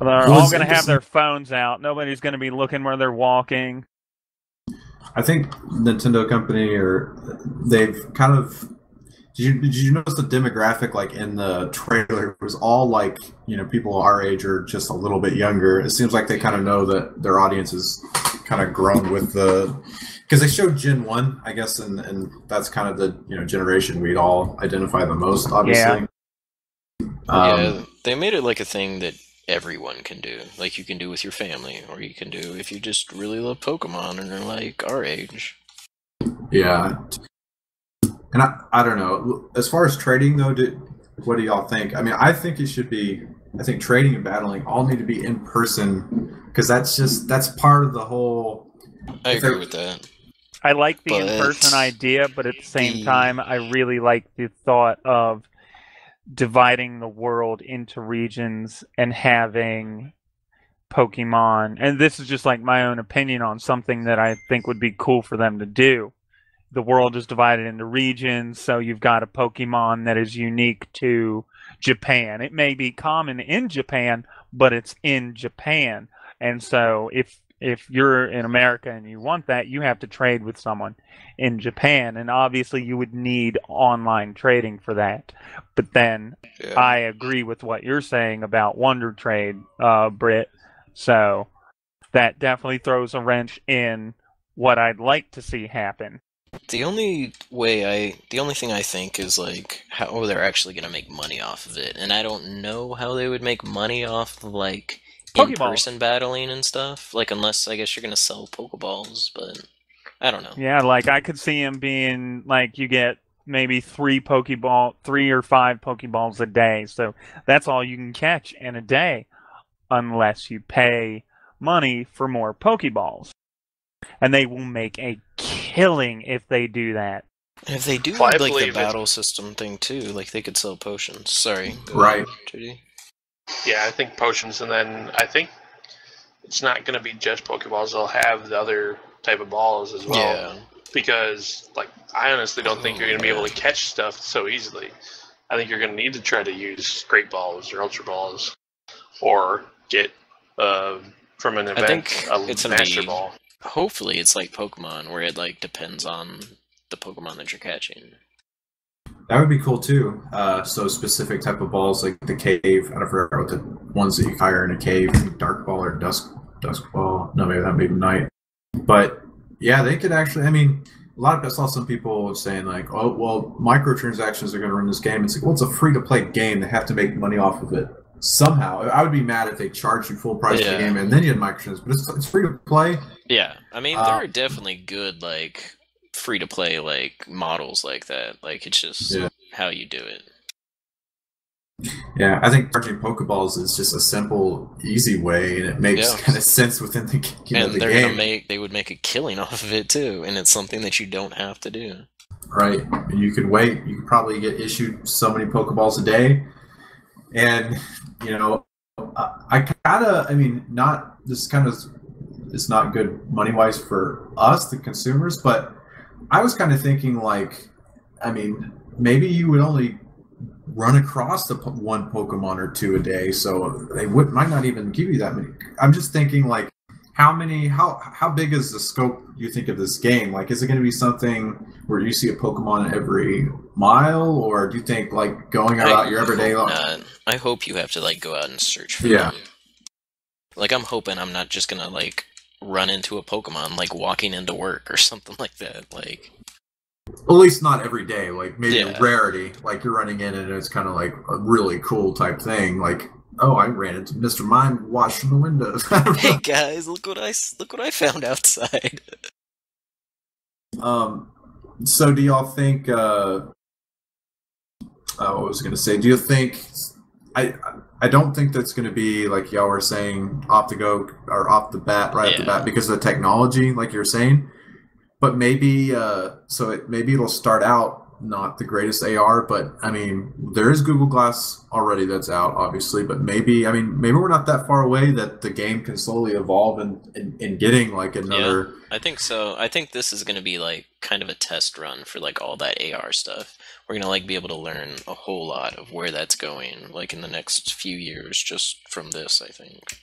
They're all going to have their phones out. Nobody's going to be looking where they're walking. I think Nintendo Company, they've kind of Did you notice the demographic, like in the trailer, it was all like, people our age or just a little bit younger. It seems like they kind of know that their audience is kind of grown with because they showed Gen 1, I guess, and that's kind of the generation we'd all identify the most, obviously. Yeah, they made it like a thing that everyone can do. Like you can do with your family, or you can do if you just really love Pokemon and are like our age. Yeah. And I don't know. As far as trading, though, what do y'all think? I mean, I think it should be. I think trading and battling all need to be in person because that's part of the whole. I agree with that. I like the in-person idea, but at the same time, I really like the thought of dividing the world into regions and having Pokemon. And this is just like my own opinion on something that I think would be cool for them to do. The world is divided into regions, so you've got a Pokemon that is unique to Japan. It may be common in Japan, but it's in Japan. And so if you're in America and you want that, you have to trade with someone in Japan. And obviously you would need online trading for that. But then I agree with what you're saying about Wonder Trade, Britt. So that definitely throws a wrench in what I'd like to see happen. The only thing I think is like how they're actually going to make money off of it. And I don't know how they would make money off of like in-person battling and stuff. Like unless I guess you're going to sell Pokeballs, but I don't know. Yeah, like I could see him being like you get maybe 3 or 5 Pokeballs a day. So that's all you can catch in a day unless you pay money for more Pokeballs. And they will make a killing if they do that. And if they do like the battle system thing too, like they could sell potions. Sorry. Right. Judy. Yeah, I think potions, and then I think it's not going to be just Pokeballs. They'll have the other type of balls as well. Yeah. Because, like, I honestly don't think you're going to be able to catch stuff so easily. I think you're going to need to try to use Great Balls or Ultra Balls, or get from an event a Master Ball. Hopefully, it's like Pokemon, where it like depends on the Pokemon that you're catching. That would be cool too. So specific type of balls like the cave. I don't forget what the ones that you fire in a cave, dark ball or dusk ball. No, maybe that may be night. But yeah, they could actually. I mean, I saw some people saying like, "Oh, well, microtransactions are going to run this game." It's like, well, it's a free-to-play game. They have to make money off of it somehow. I would be mad if they charged you full price for the game and then you had microtransactions. But it's free-to-play. Yeah, I mean, there are definitely good like free-to-play like models like that. Like it's just how you do it. Yeah, I think charging Pokeballs is just a simple, easy way, and it makes kind of sense within the game. And they would make a killing off of it too, and it's something that you don't have to do. Right, and you could wait. You could probably get issued so many Pokeballs a day, and it's not good money wise for us, the consumers, but I was kind of thinking like, I mean, maybe you would only run across one Pokemon or two a day, so they might not even give you that many. I'm just thinking like, how big is the scope you think of this game? Like, is it going to be something where you see a Pokemon every mile, or do you think like going out your everyday life? I hope you have to like go out and search for them. Like I'm hoping I'm not just gonna like run into a Pokemon like walking into work or something like that. Like, at least not every day. Like maybe a rarity. Like you're running in and it's kind of like a really cool type thing. Like, oh, I ran into Mr. Mime washing the windows. Hey guys, look what I found outside. So do y'all think? What was I gonna say? Do you think? I don't think that's going to be like y'all were saying off the bat because of the technology, like you're saying. But maybe maybe it'll start out not the greatest AR, but I mean there is Google Glass already that's out, obviously. But maybe we're not that far away that the game can slowly evolve and getting like another. Yeah, I think so. I think this is going to be like kind of a test run for like all that AR stuff. We're going to like be able to learn a whole lot of where that's going like in the next few years just from this, I think.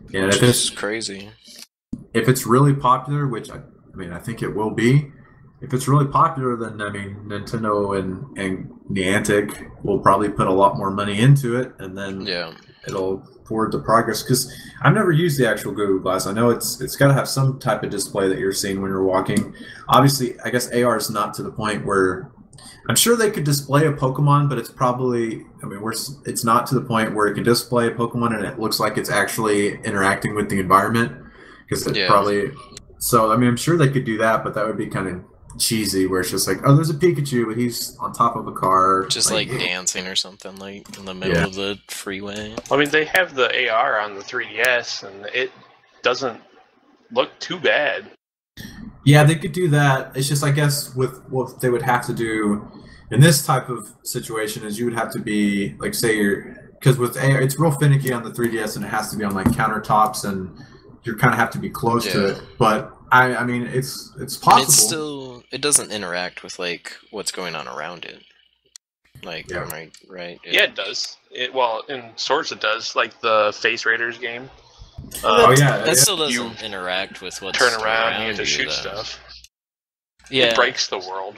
Yeah, which is crazy. If it's really popular, which I think it will be, if it's really popular, then I mean, Nintendo and Niantic will probably put a lot more money into it, and then it'll forward the progress. Because I've never used the actual Google Glass. I know it's got to have some type of display that you're seeing when you're walking. Obviously, I guess AR is not to the point where I'm sure they could display a Pokemon, but it's probably, I mean, it's not to the point where it can display a Pokemon and it looks like it's actually interacting with the environment. Because it probably, so I mean, I'm sure they could do that, but that would be kind of cheesy, where it's just like, oh, there's a Pikachu, but he's on top of a car, just like dancing or something, like in the middle of the freeway. I mean, they have the AR on the 3DS, and it doesn't look too bad. Yeah, they could do that. It's just, I guess, with what they would have to do in this type of situation is you would have to be like, say because with AR, it's real finicky on the 3DS, and it has to be on like countertops, and you kind of have to be close to it. But I mean, it's possible. It doesn't interact with like what's going on around it. Like, right? Yeah, it does. Well, in sorts it does. Like the Face Raiders game. That still doesn't interact with what's turn around and you have to shoot stuff. Yeah, it breaks the world.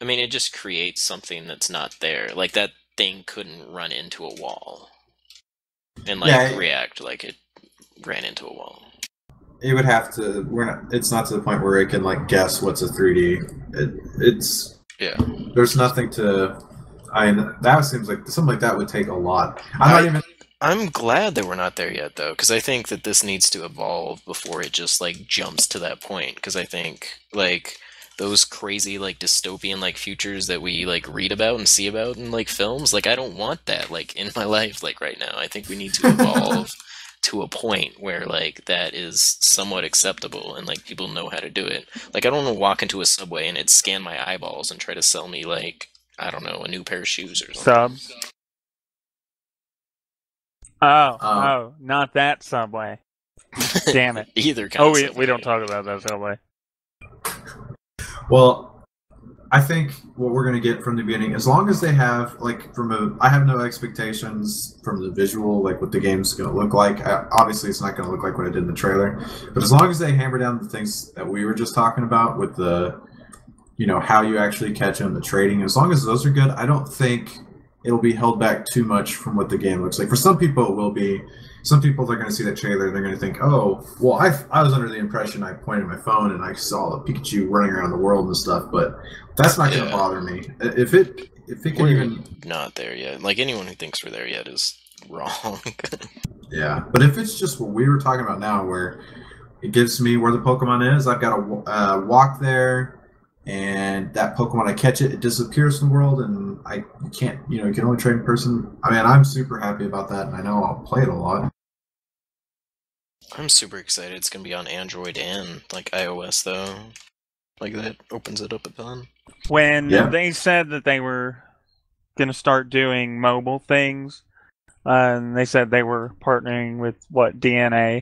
I mean, it just creates something that's not there. Like that thing couldn't run into a wall and react like it ran into a wall. It would have to. It's not to the point where it can like guess what's a 3D. It's There's nothing to. I mean, that seems like something like that would take a lot. I'm glad that we're not there yet, though, because I think that this needs to evolve before it just like jumps to that point. Because I think like those crazy like dystopian like futures that we like read about and see about in like films, like I don't want that like in my life like right now. I think we need to evolve to a point where like that is somewhat acceptable and like people know how to do it. Like I don't want to walk into a Subway and it scan my eyeballs and try to sell me like, I don't know, a new pair of shoes or something. Subs. Oh, not that Subway. Damn it. Either kind of Subway. We don't talk about that Subway. Well, I think what we're going to get from the beginning, as long as they have, like, I have no expectations from the visual, like what the game's going to look like. Obviously, it's not going to look like what I did in the trailer. But as long as they hammer down the things that we were just talking about with the, how you actually catch them, the trading, as long as those are good, I don't think it'll be held back too much from what the game looks like. For some people, it will be. Some people, they're going to see that trailer and they're going to think, oh, well, I was under the impression I pointed my phone and I saw the Pikachu running around the world and stuff, but that's not going to bother me. If it can even... not there yet. Like, anyone who thinks we're there yet is wrong. Yeah, but if it's just what we were talking about now, where it gives me where the Pokemon is, I've got to walk there, and that Pokemon, I catch it, it disappears from the world, and you can only trade in person. I mean, I'm super happy about that, and I know I'll play it a lot. I'm super excited. It's going to be on Android and, like, iOS, though. Like, that opens it up a ton. When they said that they were going to start doing mobile things, and they said they were partnering with, DNA?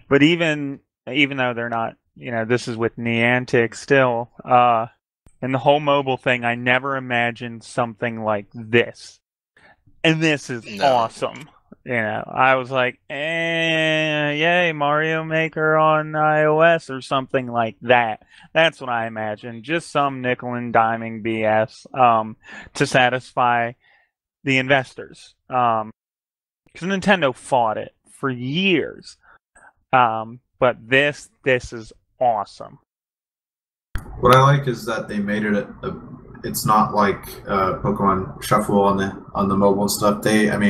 But even though they're not, this is with Niantic still, and the whole mobile thing, I never imagined something like this. And this is awesome. I was like, yay, Mario Maker on iOS or something like that. That's what I imagined. Just some nickel and diming BS to satisfy the investors. Because Nintendo fought it for years. But this is awesome. What I like is that they made it it's not like Pokemon Shuffle on the mobile and stuff. They had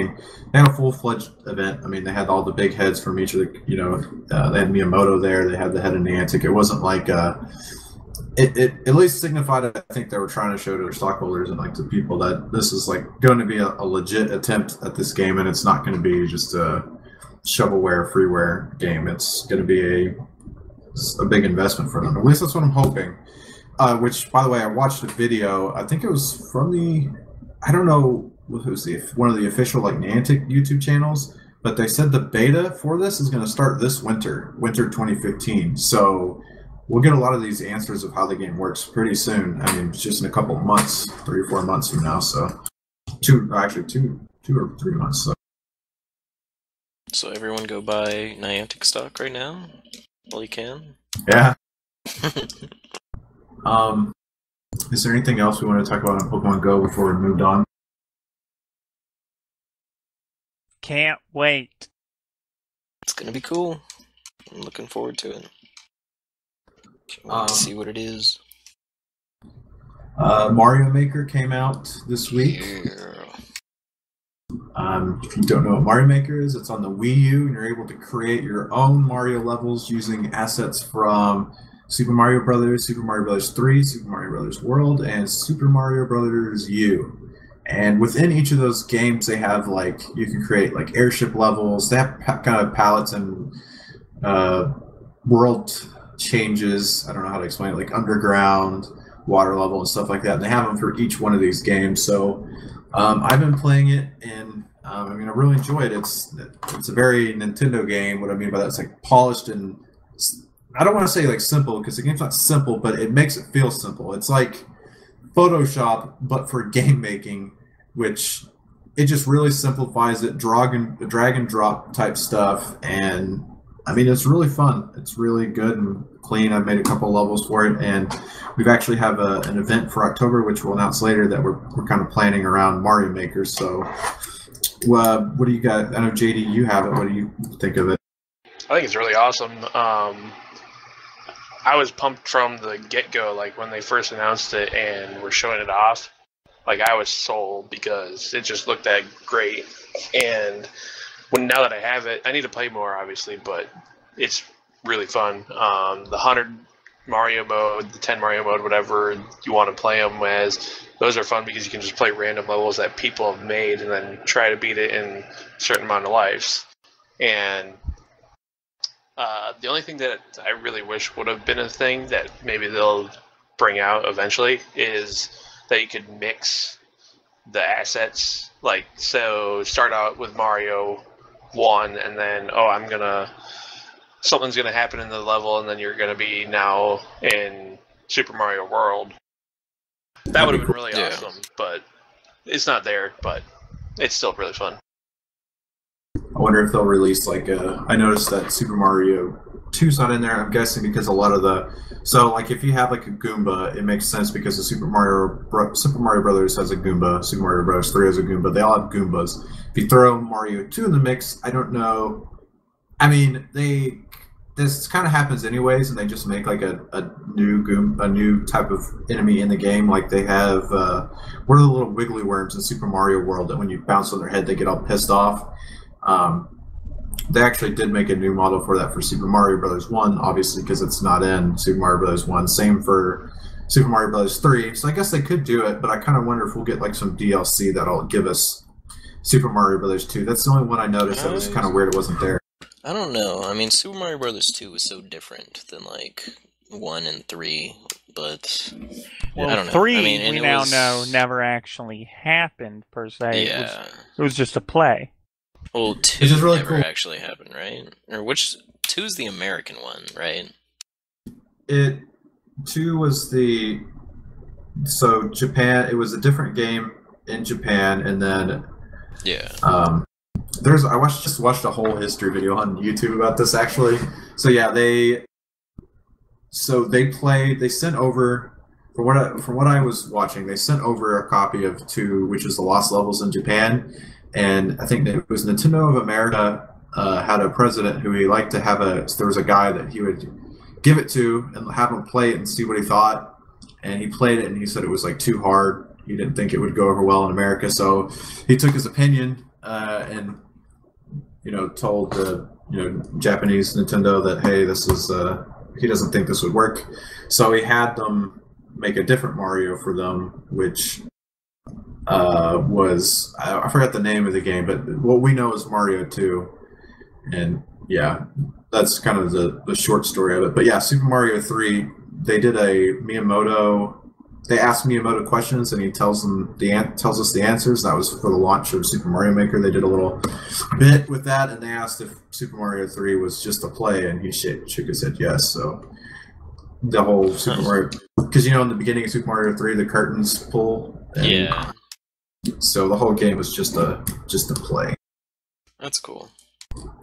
a full-fledged event. I mean, they had all the big heads from each of the, they had Miyamoto there. They had the head of Niantic. It wasn't like it at least signified, I think they were trying to show to their stockholders and like to people that this is like going to be a legit attempt at this game, and it's not going to be just a shovelware, freeware game. It's going to be a big investment for them. At least that's what I'm hoping. Which, by the way, I watched a video. I think it was from I don't know who's one of the official like Niantic YouTube channels, but they said the beta for this is going to start this winter 2015. So we'll get a lot of these answers of how the game works pretty soon. I mean, it's just in a couple of months, 3 or 4 months from now. So two or 3 months. So everyone go buy Niantic stock right now while you can. Yeah. Is there anything else we want to talk about on Pokemon Go before we moved on? Can't wait. It's gonna be cool. I'm looking forward to it. Can't wait to see what it is. Mario Maker came out this week. Yeah. If you don't know what Mario Maker is, it's on the Wii U, and you're able to create your own Mario levels using assets from Super Mario Brothers, Super Mario Brothers 3, Super Mario Brothers World, and Super Mario Brothers U. And within each of those games, they have you can create airship levels. They have kind of palettes and world changes. I don't know how to explain it, like underground, water level, and stuff like that. And they have them for each one of these games. So I've been playing it, and I really enjoy it. It's a very Nintendo game. What I mean by that, it's polished, and I don't want to say simple, because the game's not simple, but it makes it feel simple. It's like Photoshop, but for game making, which it just really simplifies it, drag and drop type stuff, and it's really fun. It's really good and clean. I've made a couple levels for it, and we've actually have an event for October, which we'll announce later, that we're kind of planning around Mario Maker. So, what do you got? I know JD, you have it. What do you think of it? I think it's really awesome. I was pumped from the get-go, when they first announced it and were showing it off. I was sold because it just looked that great. And now that I have it, I need to play more, obviously, but it's really fun. The 100 Mario mode, the 10 Mario mode, whatever you want to play them as, those are fun because you can just play random levels that people have made and then try to beat it in a certain amount of lives. And the only thing that I really wish would have been a thing that maybe they'll bring out eventually is that you could mix the assets. So start out with Mario 1, and then, something's gonna happen in the level, and then you're gonna be now in Super Mario World. That would have been really awesome, but it's not there, but it's still really fun. I wonder if they'll release I noticed that Super Mario 2's not in there. I'm guessing because a lot of if you have a Goomba, it makes sense because the Super Mario Brothers has a Goomba, Super Mario Bros. 3 has a Goomba. They all have Goombas. If you throw Mario 2 in the mix, I don't know. This kind of happens anyways, and they just make a new type of enemy in the game. They have what are the little wiggly worms in Super Mario World that when you bounce on their head, they get all pissed off. They actually did make a new model for that for Super Mario Bros. 1, obviously, because it's not in Super Mario Bros. 1. Same for Super Mario Bros. 3. So I guess they could do it, but I kind of wonder if we'll get some DLC that'll give us Super Mario Bros. 2. That's the only one I noticed that was kind of weird it wasn't there. I don't know. Super Mario Brothers 2 was so different than 1 and 3, but I don't know. 3 we now know never actually happened per se. Yeah, it was just a play. Well, 2 really never cool. actually happened, right? Or 2's the American one, right? 2 was Japan. It was a different game in Japan, and then I just watched a whole history video on YouTube about this actually. So yeah, they sent over, from what I was watching, they sent over a copy of 2, which is the Lost Levels in Japan. And I think that it was Nintendo of America had a president who he liked to have there was a guy that he would give it to and have him play it and see what he thought. And he played it and he said it was too hard. He didn't think it would go over well in America. So he took his opinion and told the Japanese Nintendo that, hey, this is he doesn't think this would work. So he had them make a different Mario for them, which was I forgot the name of the game, but what we know is Mario 2, and yeah, that's kind of the short story of it. But yeah, Super Mario 3, they did they asked Miyamoto questions, and he tells us the answers. That was for the launch of Super Mario Maker. They did a little bit with that, and they asked if Super Mario 3 was just a play, and he shook his head yes. So the whole Super Mario, because in the beginning of Super Mario 3, the curtains pull. Yeah. So the whole game was just a play. That's cool.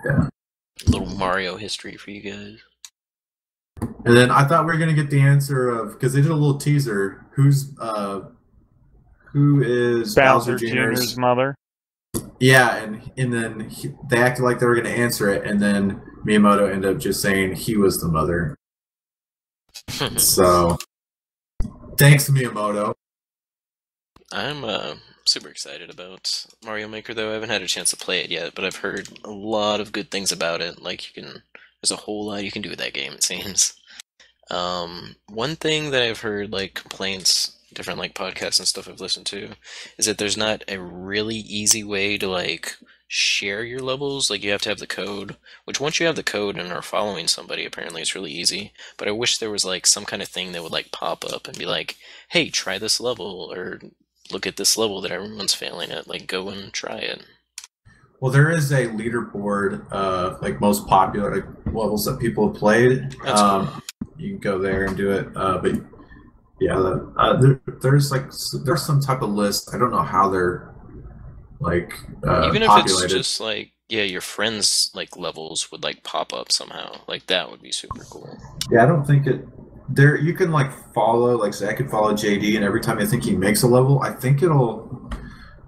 Yeah. A little Mario history for you guys. And then I thought we were gonna get the answer of, because they did a little teaser. Who is Bowser Jr.'s mother? Yeah, and then they acted like they were gonna answer it, and then Miyamoto ended up just saying he was the mother. So, thanks, Miyamoto. I'm super excited about Mario Maker, though. I haven't had a chance to play it yet, but I've heard a lot of good things about it. Like, there's a whole lot you can do with that game, it seems. One thing that I've heard, like, complaints, different, like, podcasts and stuff I've listened to, is that there's not a really easy way to, like, share your levels. Like, you have to have the code, which once you have the code and are following somebody, apparently it's really easy. But I wish there was, like, some kind of thing that would, like, pop up and be like, hey, try this level, or look at this level that everyone's failing at. Like, go and try it. Well, there is a leaderboard of, like, most popular, like, levels that people have played. Cool. You can go there and do it. But yeah, there's some type of list. I don't know how they're like even if populated. It's just like, yeah, your friends' like levels would like pop up somehow. Like that would be super cool. Yeah, I don't think it. There you can like follow, like say I could follow JD, and every time I think he makes a level, I think it'll.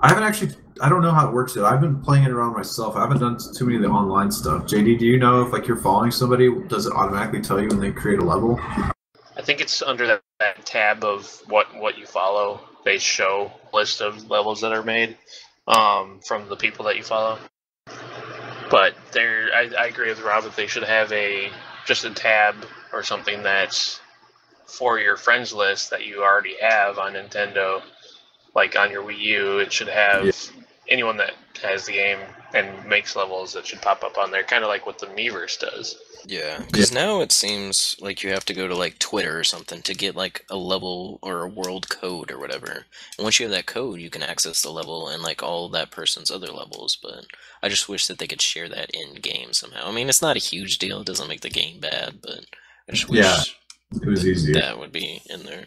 I don't know how it works yet. I've been playing it around myself. I haven't done too many of the online stuff. JD, do you know if like you're following somebody, does it automatically tell you when they create a level? I think it's under that tab of what you follow. They show a list of levels that are made from the people that you follow. But I agree with Rob that they should have just a tab or something that's for your friends list that you already have on Nintendo. Like on your Wii U, it should have anyone that has the game and makes levels that should pop up on there, kind of like what the Miiverse does. Yeah, because now it seems like you have to go to like Twitter or something to get like a level or a world code or whatever. And once you have that code, you can access the level and like all that person's other levels. But I just wish that they could share that in game somehow. I mean, it's not a huge deal; it doesn't make the game bad, but I just wish it was easier. That would be in there.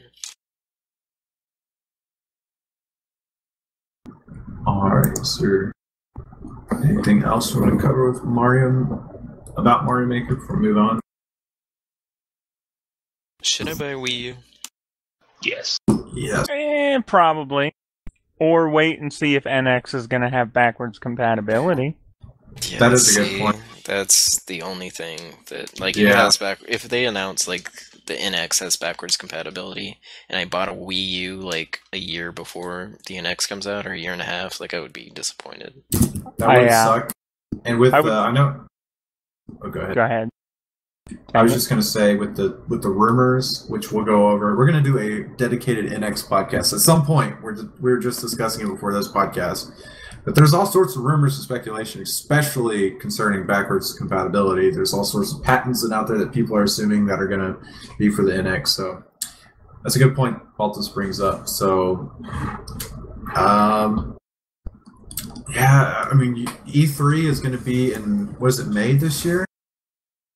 Alright, sir. Anything else we want to cover with about Mario Maker before we move on? Should I buy a Wii U? Yes. Yes. Probably. Or wait and see if NX is going to have backwards compatibility. Yeah, that is a good point. That's the only thing that, like, if they announce, like, the NX has backwards compatibility, and I bought a Wii U, like, a year before the NX comes out, or a year and a half, like, I would be disappointed. That would suck. And with, I know... Oh, go ahead. Go ahead. I was just going to say, with the rumors, which we'll go over, we're going to do a dedicated NX podcast at some point. We were just discussing it before this podcast. But there's all sorts of rumors and speculation, especially concerning backwards compatibility. There's all sorts of patents out there that people are assuming that are going to be for the NX. So that's a good point Baltes brings up. So, yeah, I mean, E3 is going to be in, May this year?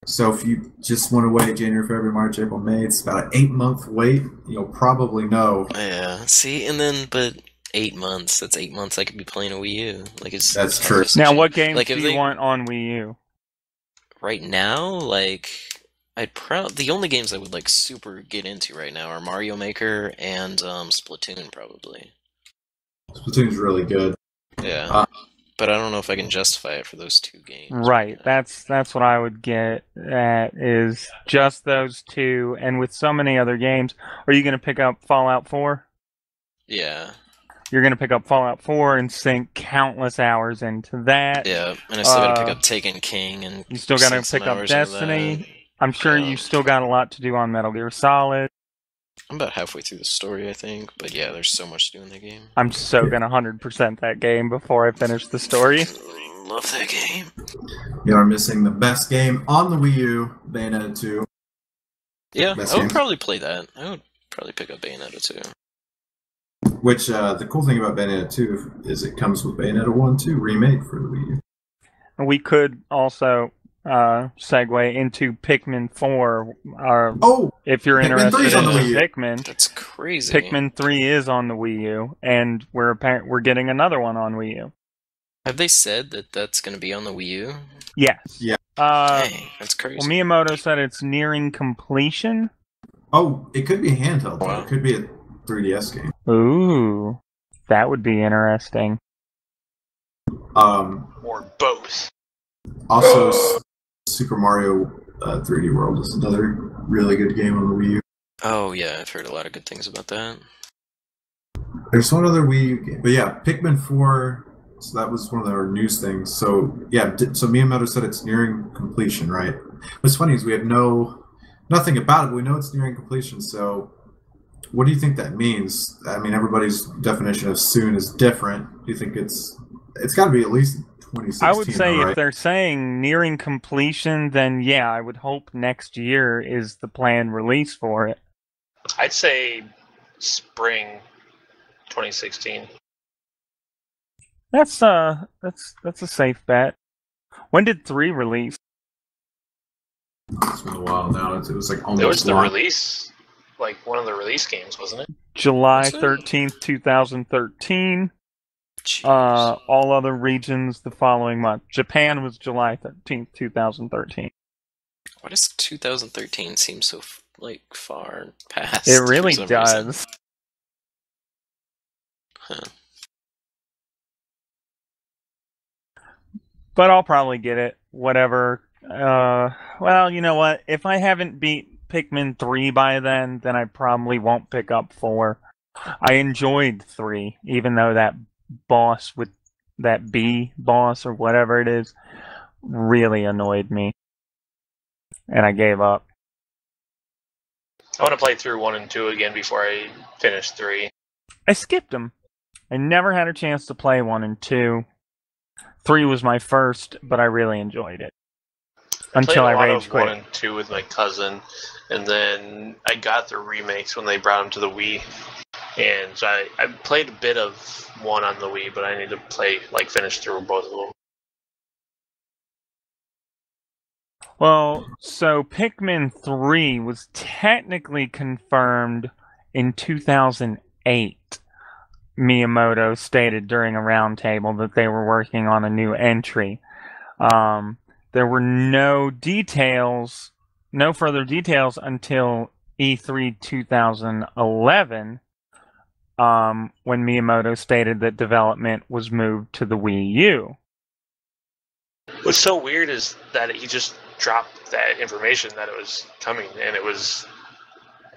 So if you just want to wait January, February, March, April, May, it's about an 8-month wait. You'll probably know. Yeah, see, and then, but 8 months, that's 8 months I could be playing a Wii U. Like, that's true. Now, what games do you want on Wii U? Right now, like, the only games I would, like, super get into right now are Mario Maker and Splatoon, probably. Splatoon's really good. Yeah. But I don't know if I can justify it for those two games. Right. That's what I would get at, is just those two. And with so many other games, are you going to pick up Fallout 4? Yeah. You're going to pick up Fallout 4 and sink countless hours into that. Yeah, and I still got to pick up Taken King. And you still got to pick up Destiny. I'm sure you still got a lot to do on Metal Gear Solid. I'm about halfway through the story, I think. But yeah, there's so much to do in that game. I'm so going to 100% that game before I finish the story. Love that game. You are missing the best game on the Wii U, Bayonetta 2. Yeah, I would probably play that. I would probably pick up Bayonetta 2. Which, the cool thing about Bayonetta 2 is it comes with Bayonetta 1 2 remade for the Wii U. We could also segue into Pikmin 4. If you're interested in Pikmin. That's crazy. Pikmin 3 is on the Wii U, and we're getting another one on Wii U. Have they said that that's going to be on the Wii U? Yes. Yeah. Dang, that's crazy. Well, Miyamoto said it's nearing completion. Oh, it could be handheld. Wow. It could be a 3DS game. Ooh, that would be interesting. Or both. Also, Super Mario 3D World is another really good game on the Wii U. Oh, yeah, I've heard a lot of good things about that. There's one other Wii U game. But yeah, Pikmin 4, so that was one of our news things. So yeah, so Miyamoto said it's nearing completion, right? What's funny is we have nothing about it, but we know it's nearing completion. So what do you think that means? I mean, everybody's definition of soon is different. Do you think it's got to be at least 2016? I would say right? if they're saying nearing completion, then yeah, I would hope next year is the planned release for it. I'd say spring 2016. That's a safe bet. When did 3 release? It's been a while now. It was like almost. It was the launched. release, like one of the release games, wasn't it? July Was it? 13th, 2013. Jeez. All other regions the following month. Japan was July 13th, 2013. Why does 2013 seem so far past? It for really some reason? does. Huh. But I'll probably get it. Whatever. Well, you know what? If I haven't beat Pikmin 3 by then I probably won't pick up 4. I enjoyed 3, even though that boss with that bee boss or whatever it is really annoyed me. And I gave up. I want to play through 1 and 2 again before I finish 3. I skipped them. I never had a chance to play 1 and 2. 3 was my first, but I really enjoyed it. Until I rage played a lot quit. of 1 and 2 with my cousin, and then I got the remakes when they brought them to the Wii. And so I played a bit of 1 on the Wii, but I need to finish through both of them. Well, so Pikmin 3 was technically confirmed in 2008. Miyamoto stated during a roundtable that they were working on a new entry. There were no further details until E3 2011, when Miyamoto stated that development was moved to the Wii U. What's so weird is that he just dropped that information that it was coming, and it was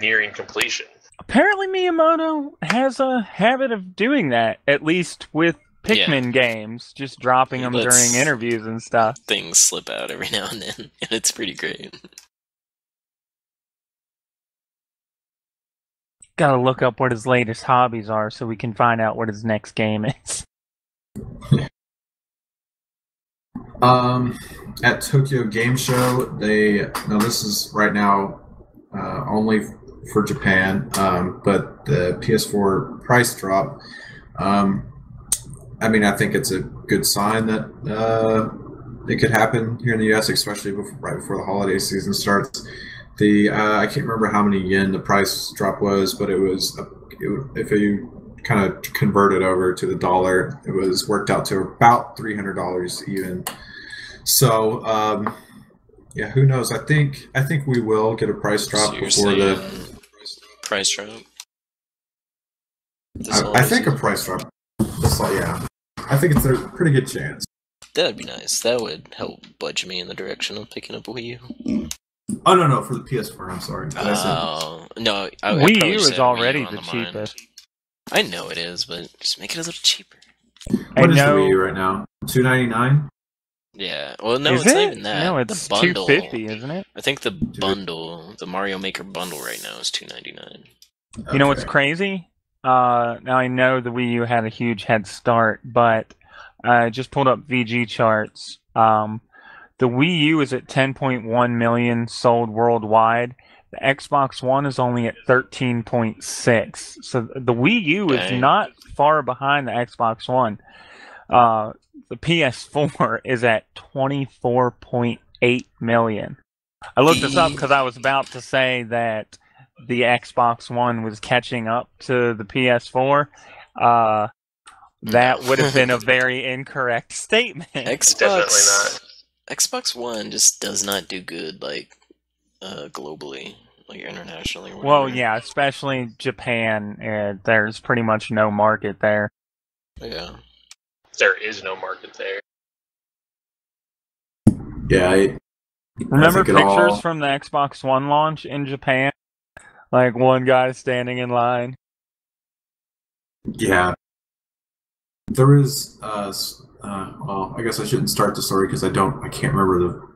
nearing completion. Apparently Miyamoto has a habit of doing that, at least with Pikmin games, just dropping them during interviews and stuff. Things slip out every now and then, and it's pretty great. Gotta look up what his latest hobbies are so we can find out what his next game is. At Tokyo Game Show, this is right now only for Japan, but the PS4 price drop. I mean, I think it's a good sign that it could happen here in the U.S., especially right before the holiday season starts. I can't remember how many yen the price drop was, but if you kind of convert it over to the dollar, it was worked out to about $300 even. So, yeah, who knows? I think we will get a price drop before the price drop. I think a price drop. Yeah, I think it's a pretty good chance. That'd be nice. That would help budge me in the direction of picking up a Wii U. Oh no, for the PS4. I'm sorry. Oh no, Wii U is already the cheapest. I know it is, but just make it a little cheaper. What is the Wii U right now? $299. Yeah. Well, no, it's not even that. No, it's the bundle, $250, isn't it? I think the bundle, the Mario Maker bundle right now is $299. You know what's crazy? Now I know the Wii U had a huge head start, but I just pulled up VG charts. The Wii U is at 10.1 million sold worldwide. The Xbox One is only at 13.6. So the Wii U is not far behind the Xbox One. The PS4 is at 24.8 million. I looked this up because I was about to say that the Xbox One was catching up to the PS4. That would have been a very incorrect statement. Definitely not. Xbox One just does not do good, like, globally, like internationally. Or Well, whatever. yeah, especially Japan. There's pretty much no market there. Yeah. There is no market there. Yeah. Remember pictures from the Xbox One launch in Japan? Like one guy standing in line. Yeah. There is, well, I guess I shouldn't start the story because I can't remember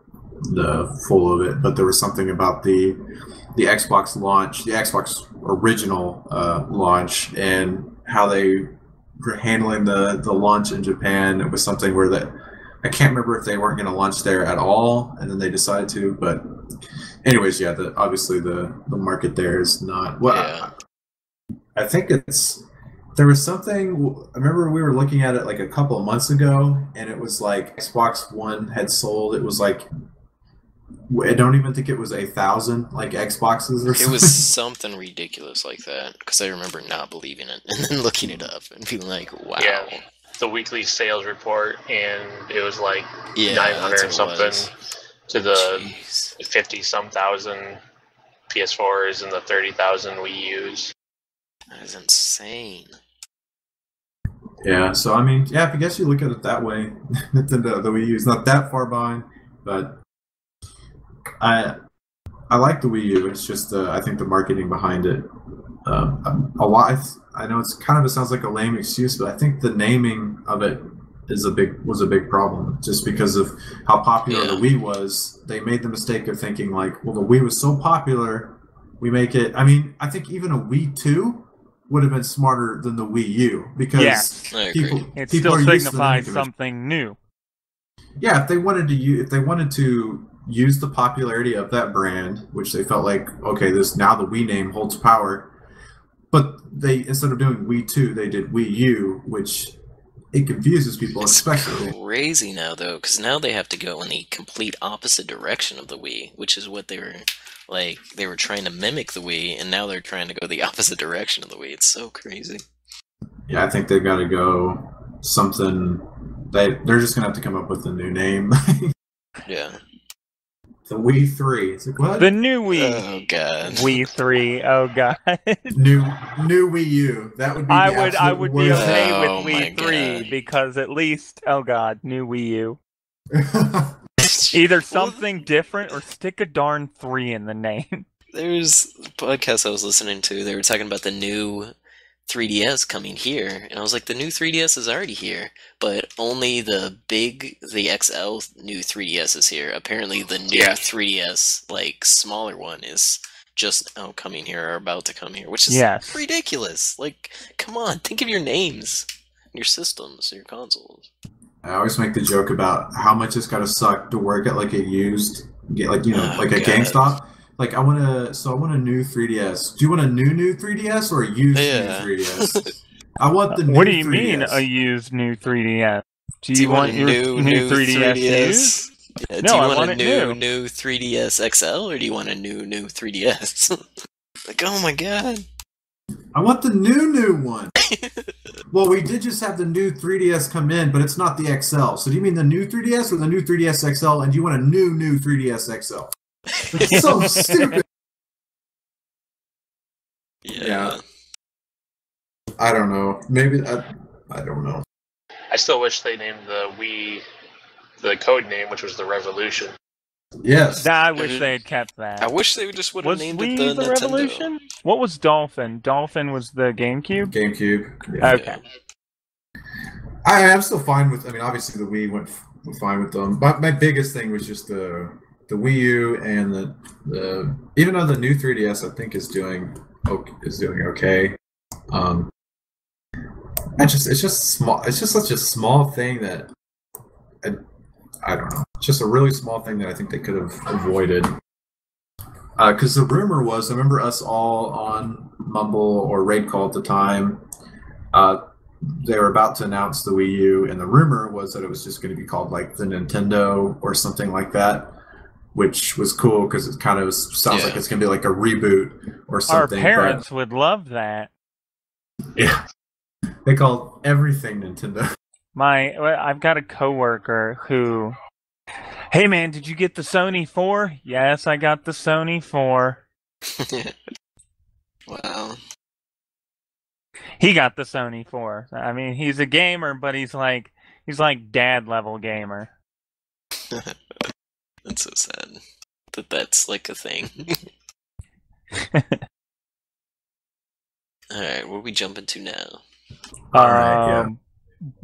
the full of it, but there was something about the Xbox launch, the Xbox original launch, and how they were handling the launch in Japan. It was something where I can't remember if they weren't going to launch there at all, and then they decided to. But anyways, yeah, obviously the market there is not. Well, Yeah. I think there was something. I remember we were looking at it like a couple of months ago, and it was like Xbox One had sold. It was like, I don't even think it was 1,000 like Xboxes or something. It was something ridiculous like that, because I remember not believing it and then looking it up and being like, wow. Yeah. The weekly sales report, and it was like Yeah, 900 that's what it something was. to the Jeez. 50-some thousand PS4s and the 30,000 Wii U's. That is insane. Yeah, so I mean, yeah, I guess you look at it that way. Nintendo, the Wii U is not that far behind, but I like the Wii U. It's just I think the marketing behind it a lot. I know it sounds like a lame excuse, but I think the naming of it was a big problem. Just because of how popular the Wii was, they made the mistake of thinking like, well, the Wii was so popular, we make it. I mean, I think even a Wii 2 would have been smarter than the Wii U because I agree. It people still are used to the signifies naming something new. Yeah, if they wanted to use the popularity of that brand, which they felt like, okay, now the Wii name holds power, but they, instead of doing Wii 2, they did Wii U, which it confuses people, especially. It's crazy now, though, because now they have to go in the complete opposite direction of the Wii, which is what they were trying to mimic the Wii, and now they're trying to go the opposite direction of the Wii. It's so crazy. Yeah, I think they've got to go something. They're just gonna have to come up with a new name. Yeah. The Wii 3. It's like, what? The new Wii. Oh god. Wii 3. Oh god. New Wii U. That would be. I would be worst. okay Oh, with Wii my 3 God. because at least, oh god, new Wii U. Either something different or stick a darn 3 in the name. There's a podcast I was listening to. They were talking about the new 3DS coming here, and I was like, the new 3DS is already here, but only the XL new 3DS is here. Apparently, the new 3DS, like smaller one, is just coming here or about to come here, which is ridiculous. Like, come on, think of your names, your systems, your consoles. I always make the joke about how much it's got to suck to work at like a GameStop. Like I want a new 3DS. Do you want a new 3DS or a used new 3DS? I want the new 3DS. What do you mean a used new 3DS? Do you want your new 3DS used? Yeah, No, do you I want want a it new 3DS XL or do you want a new 3DS? Like, oh my god. I want the new one. Well, we did just have the new 3DS come in, but it's not the XL. So do you mean the new 3DS or the new 3DS XL? And do you want a new 3DS XL? It's so stupid. Yeah. I don't know. Maybe I don't know. I still wish they named the Wii the code name, which was the Revolution. Yes. I wish they had kept that. I wish they just would have Was named Wii it the Nintendo. Revolution? What was Dolphin? Dolphin was the GameCube? GameCube. Yeah. Okay. I'm still fine with. I mean, obviously the Wii went fine with them, but my biggest thing was just the Wii U and the even though the new 3DS I think is doing okay. It's just small. It's just such a small thing that I don't know. It's just a really small thing that I think they could have avoided. Because the rumor was, I remember us all on Mumble or Raid Call at the time. They were about to announce the Wii U, and the rumor was that it was just going to be called like the Nintendo or something like that, which was cool because it kind of sounds like it's going to be like a reboot or something. Our parents would love that. Yeah. They call everything Nintendo. I've got a coworker who, hey man, did you get the Sony 4? Yes, I got the Sony 4. Wow. He got the Sony 4. I mean, he's a gamer, but he's like dad level gamer. That's so sad that's like a thing. Alright, where are we jumping to now? Alright,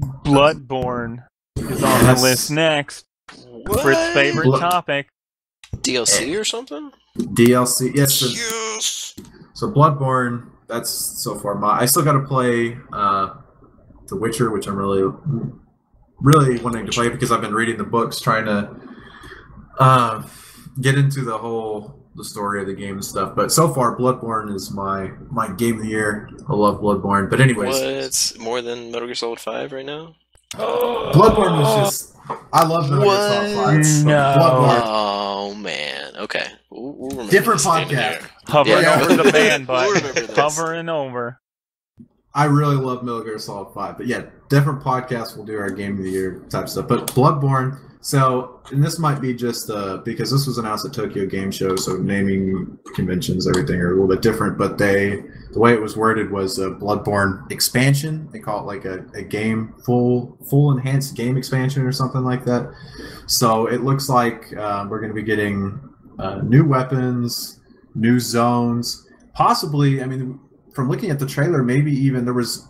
Bloodborne is on the list next. What? Britt's favorite topic. DLC or something? DLC, yes. Yes! So Bloodborne, that's so far I still got to play The Witcher, which I'm really wanting to play because I've been reading the books, trying to get into the story of the game and stuff. But so far, Bloodborne is my game of the year. I love Bloodborne. But anyways, what's more than Metal Gear Solid 5 right now? Bloodborne was just. I love Metal Gear Solid 5. No. Bloodborne. Oh man. Okay. We'll remember Different this at the end of podcast. the year. Hovering Yeah. over the man We'll remember button. this. Hovering over. I really love Metal Gear Solid 5. But yeah, different podcasts will do our game of the year type stuff. But Bloodborne. So, and this might be just because this was announced at Tokyo Game Show, so naming conventions, everything are a little bit different. But the way it was worded was a Bloodborne expansion. They call it like a game full enhanced game expansion or something like that. So it looks like we're going to be getting new weapons, new zones, possibly. I mean, from looking at the trailer, maybe even there was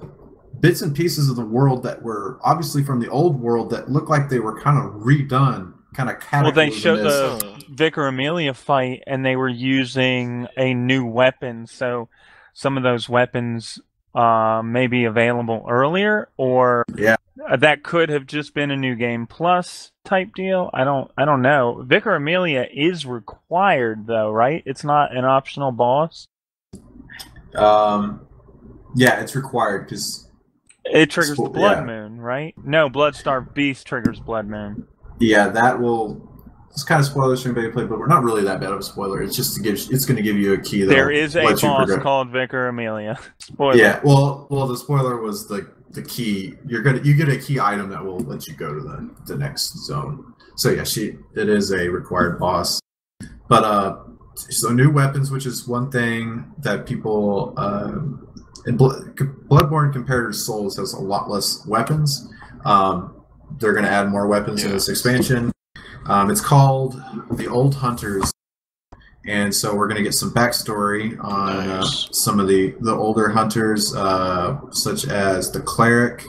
bits and pieces of the world that were obviously from the old world that looked like they were kind of redone, kind of cataclysm. Well, they showed the Vicar Amelia fight, and they were using a new weapon, so some of those weapons may be available earlier, or that could have just been a new game plus type deal. I don't know. Vicar Amelia is required though, right? It's not an optional boss. Yeah, it's required because it triggers the Blood Moon, right? No, Bloodstarved Beast triggers Blood Moon. Yeah, that will. It's kind of spoilers for anybody who played, but we're not really that bad of a spoiler. It's just it's going to give you a key. There is a boss called Vicar Amelia. Spoiler. Yeah, well, the spoiler was the key. You get a key item that will let you go to the next zone. So yeah, it is a required boss. But so new weapons, which is one thing that people in Bloodborne compared to Souls has a lot less weapons. They're going to add more weapons in this expansion. It's called The Old Hunters, and so we're going to get some backstory on some of the older hunters, such as the cleric.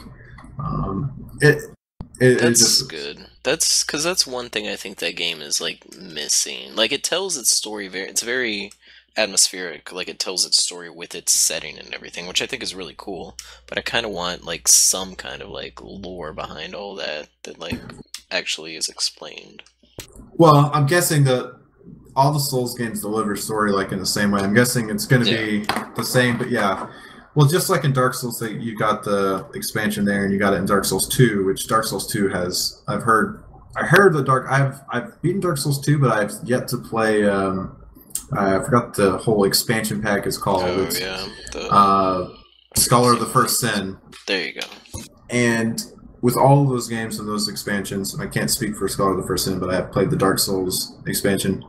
That's good. That's because that's one thing I think that game is like missing. Like it tells its story it's very atmospheric. Like it tells its story with its setting and everything, which I think is really cool. But I kind of want like some kind of like lore behind all that like actually is explained. Well, I'm guessing that all the Souls games deliver story like in the same way. I'm guessing it's going to be the same, but yeah. Well, just like in Dark Souls, you got the expansion there, and you got it in Dark Souls 2, which Dark Souls 2 has. I heard I've beaten Dark Souls 2, but I've yet to play. I forgot the whole expansion pack is called. Oh, it's, Scholar of the First Sin. There you go. And with all of those games and those expansions, I can't speak for Scholar of the First Sin, but I have played the Dark Souls expansion.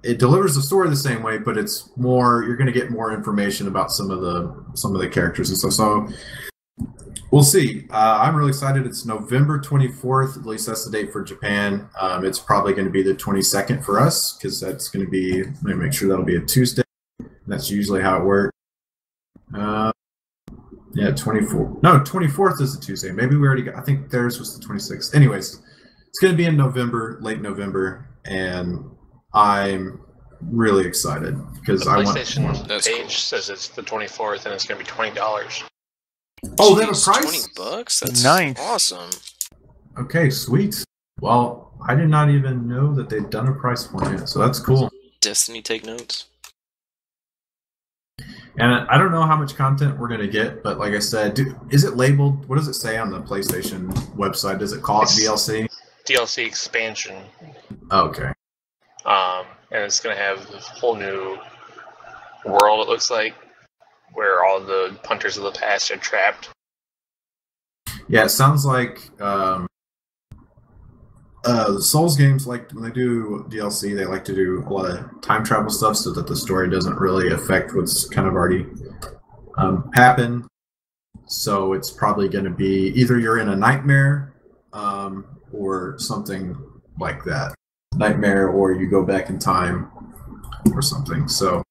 It delivers the story the same way, but it's more. You're going to get more information about some of the characters and stuff. So we'll see. I'm really excited. It's November 24th. At least that's the date for Japan. It's probably going to be the 22nd for us because that's going to be. Let me make sure that'll be a Tuesday. That's usually how it works. Yeah, 24. No, 24th is a Tuesday. Maybe we already got. I think theirs was the 26th. Anyways, it's going to be in November, late November, and I'm really excited because the PlayStation page says it's the 24th and it's going to be $20. Oh, they have a price? $20? That's nice. Awesome. Okay, sweet. Well, I did not even know that they'd done a price point yet, so that's cool. Destiny, take notes. And I don't know how much content we're going to get, but like I said, is it labeled? What does it say on the PlayStation website? Does it call it DLC? DLC expansion. Okay. And it's going to have a whole new world, it looks like. where all the hunters of the past are trapped. Yeah, it sounds like the Souls games, like when they do DLC, they like to do a lot of time travel stuff so that the story doesn't really affect what's kind of already happened. So it's probably going to be either you're in a nightmare or something like that. Nightmare, or you go back in time or something. So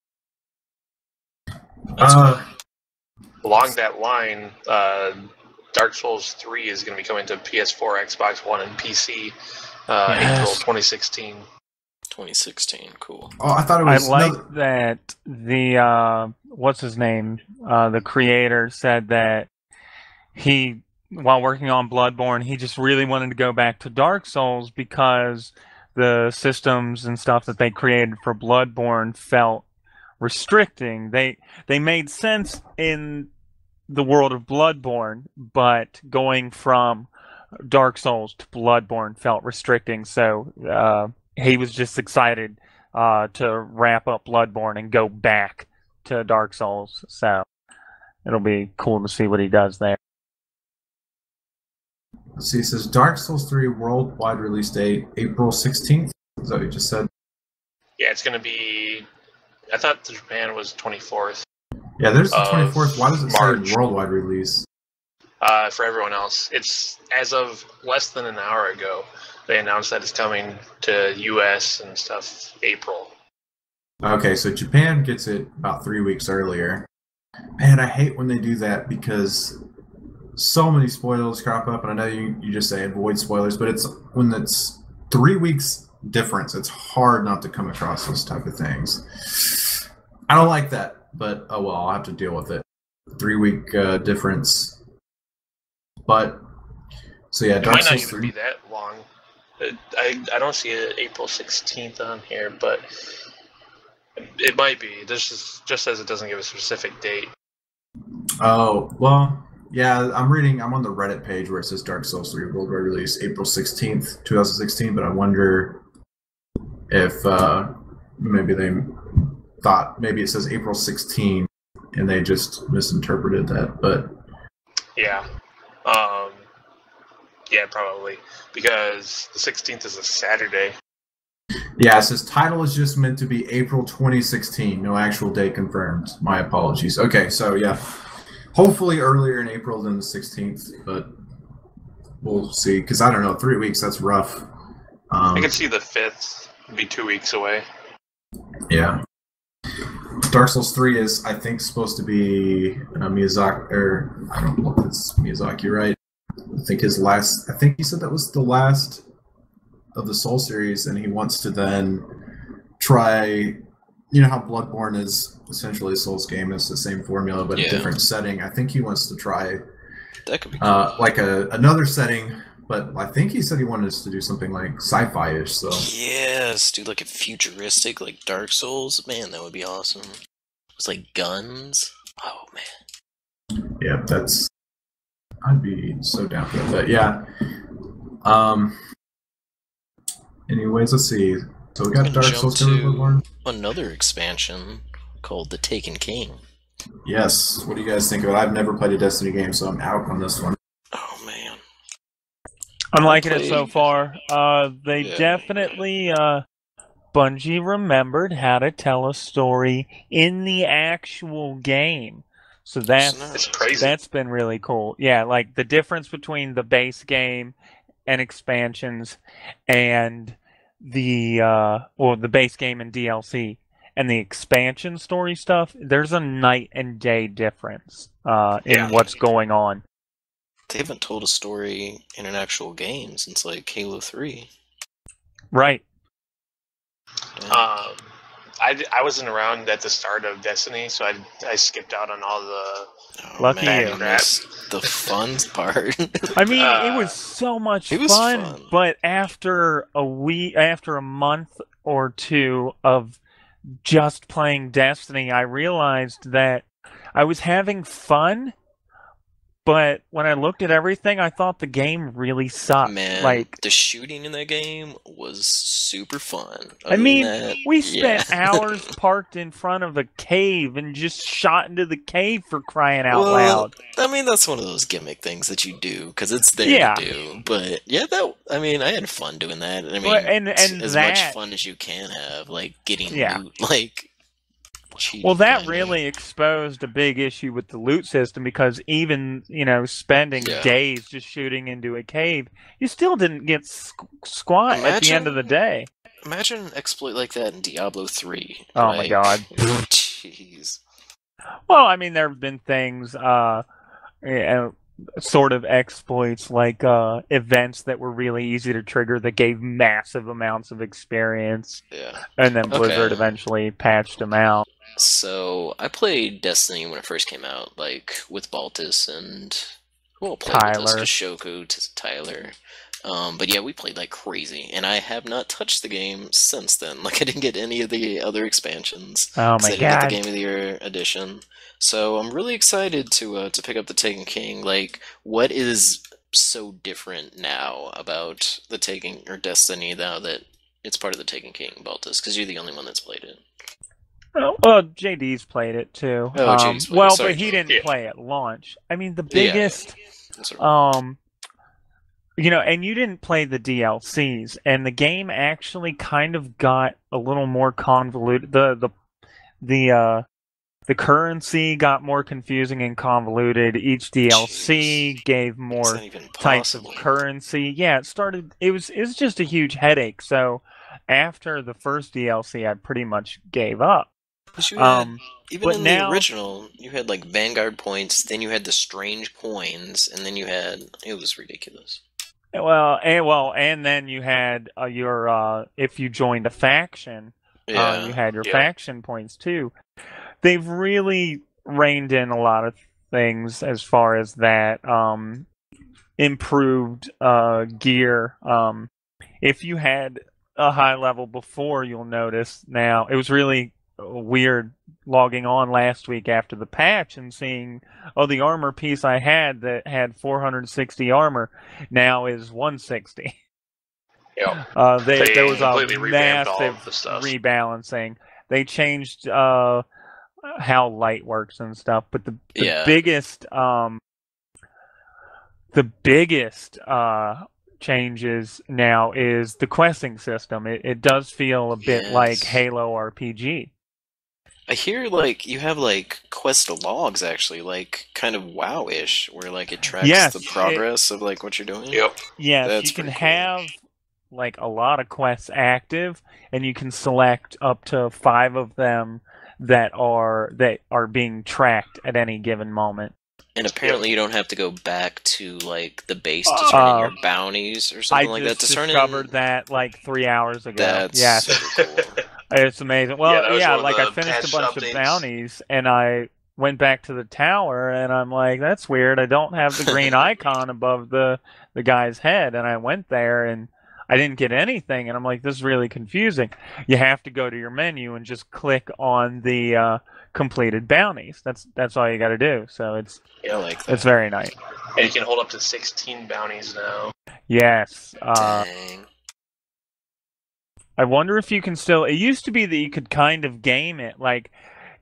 along that line, Dark Souls 3 is going to be coming to PS4, Xbox One, and PC April 2016. 2016, cool. Oh, I thought it was. I like that the what's his name? The creator said that he, while working on Bloodborne, he just really wanted to go back to Dark Souls because the systems and stuff that they created for Bloodborne felt restricting. They made sense in the world of Bloodborne, but going from Dark Souls to Bloodborne felt restricting. So he was just excited to wrap up Bloodborne and go back to Dark Souls. So it'll be cool to see what he does there. Let's see, it says Dark Souls 3 worldwide release date, April 16th. Is that what you just said? Yeah, it's going to be... I thought Japan was 24th. Yeah, there's the 24th. Why does it March. say worldwide release? For everyone else. It's as of less than an hour ago. They announced that it's coming to US and stuff April. Okay, so Japan gets it about 3 weeks earlier. Man, I hate when they do that because so many spoilers crop up, and I know you just say avoid spoilers, but it's when it's 3 weeks difference, it's hard not to come across those type of things. I don't like that, but oh well, I'll have to deal with it. 3 week difference. But so yeah, it Dark might not Souls even 3. be that long. I don't see it April 16th on here, but it might be. This is just says it doesn't give a specific date. Oh well, yeah. I'm on the Reddit page where it says Dark Souls 3 worldwide release April 16th, 2016. But I wonder if maybe they thought maybe it says April 16 and they just misinterpreted that. But yeah. Yeah, probably. Because the 16th is a Saturday. yeah, it says title is just meant to be April 2016. No actual date confirmed. My apologies. Okay, so yeah. Hopefully earlier in April than the 16th, but we'll see. Because I don't know, 3 weeks, that's rough. I can see the 5th be 2 weeks away. Yeah. Dark Souls 3 is, I think, supposed to be Miyazaki, or I don't know if it's Miyazaki, right? I think he said that was the last of the Soul series, and he wants to then try, you know how Bloodborne is essentially a Souls game, it's the same formula, but a different setting. I think he wants to try that could be cool. like another setting, but I think he said he wanted us to do something like sci-fi-ish, so. Yes, dude, like a futuristic, like Dark Souls. Man, that would be awesome. It's like guns. Oh, man. Yeah, I'd be so down for that. But yeah. Anyways, let's see. So we got Dark Souls 2 Bloodborne. Another expansion called The Taken King. Yes. What do you guys think of it? I've never played a Destiny game, so I'm out on this one. Oh, man. I'm liking it so far. They definitely Bungie remembered how to tell a story in the actual game. So It's crazy. That's been really cool. Yeah, like the difference between the base game and expansions and the base game and DLC and the expansion story stuff, there's a night and day difference in what's going on. They haven't told a story in an actual game since like Halo 3. Right. I wasn't around at the start of Destiny, so I skipped out on all the Lucky man, you. I missed the fun part. I mean, it was so much fun, but after a month or two of just playing Destiny, I realized that I was having fun, But when I looked at everything, I thought the game really sucked. Man, like the shooting in that game was super fun. I mean, we yeah. spent hours parked in front of a cave and just shot into the cave for crying out Well, loud. I mean, that's one of those gimmick things that you do because it's there Yeah. to do. But yeah, I mean, I had fun doing that. I mean, Well, and as that- much fun as you can have, like getting Yeah. loot, like. cheating, Well, that kinda. really exposed a big issue with the loot system because even, spending Yeah. days just shooting into a cave, you still didn't get squat at the end of the day. Imagine an exploit like that in Diablo 3. Oh my God. Jeez. Well, I mean, there have been things, sort of exploits like events that were really easy to trigger that gave massive amounts of experience, Yeah. and then Blizzard Okay. eventually patched them out. So I played Destiny when it first came out, like with Baltes and who all played with us? Tyler. Shoku, Tyler. But yeah, we played like crazy, and I have not touched the game since then. Like I didn't get any of the other expansions. Oh 'cause my I didn't get God. the Game of the Year edition. So I'm really excited to pick up the Taken King. Like, what is so different now about the Taken or Destiny now that it's part of the Taken King, Baltus? Because you're the only one that's played it. Well, JD's played it too. Oh, JD's played it. Well, Sorry. but he didn't Yeah. play at launch. I mean, the Yeah. biggest, That's right. and you didn't play the DLCs, and the game actually kind of got a little more convoluted. The currency got more confusing and convoluted. Each DLC gave It's more not even types of possible. currency. Yeah, it was just a huge headache. So after the first DLC, I pretty much gave up. 'Cause you had, even but in now- the original, you had like Vanguard points, then you had the strange coins, and then it was ridiculous. And then you had your if you joined a faction, Yeah. you had your Yeah. faction points too. They've really reined in a lot of things as far as that. Improved gear. If you had a high level before, you'll notice now it was really weird logging on last week after the patch and seeing, the armor piece I had that had 460 armor now is 160. Yeah. There They was a completely revamped all massive of the stuff. rebalancing. They changed how light works and stuff, but the Yeah. biggest changes now is the questing system. It does feel a bit like Yes. Halo RPG. I hear like you have like quest logs actually, like kind of WoW-ish, where like it tracks Yes, the progress of like what you're doing. Yep. Yes, That's you can pretty cool. have like a lot of quests active, and you can select up to 5 of them that are being tracked at any given moment. And apparently you don't have to go back to like the base to turn in your bounties or I something like that just to turn discovered in. that like 3 hours ago. That's Yeah, super cool. it's amazing. Well, that was one of like I the finished a patch bunch updates. of bounties, and I went back to the tower, and I'm like, that's weird. I don't have the green icon above the guy's head, and I went there, and I didn't get anything, and I'm like, this is really confusing. You have to go to your menu and just click on the completed bounties. That's all you got to do. So it's I like that. very nice. And you can hold up to 16 bounties now. Yes. Dang. I wonder if you can still. It used to be that you could kind of game it. Like,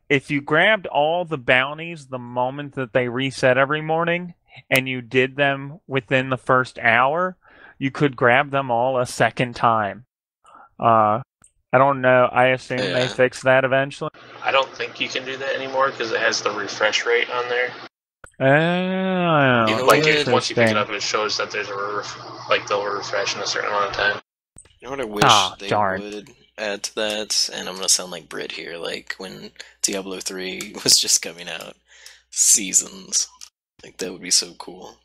if you grabbed all the bounties the moment that they reset every morning and you did them within the first hour, you could grab them all a second time. I don't know. I assume they Yeah. fixed that eventually. I don't think you can do that anymore because it has the refresh rate on there. Oh, You know Like what? once you pick it interesting. up, it shows that there's they'll refresh in a certain amount of time. You know what I wish they darn. would add to that? And I'm gonna sound like Britt here, like when Diablo 3 was just coming out. Seasons. Like that would be so cool.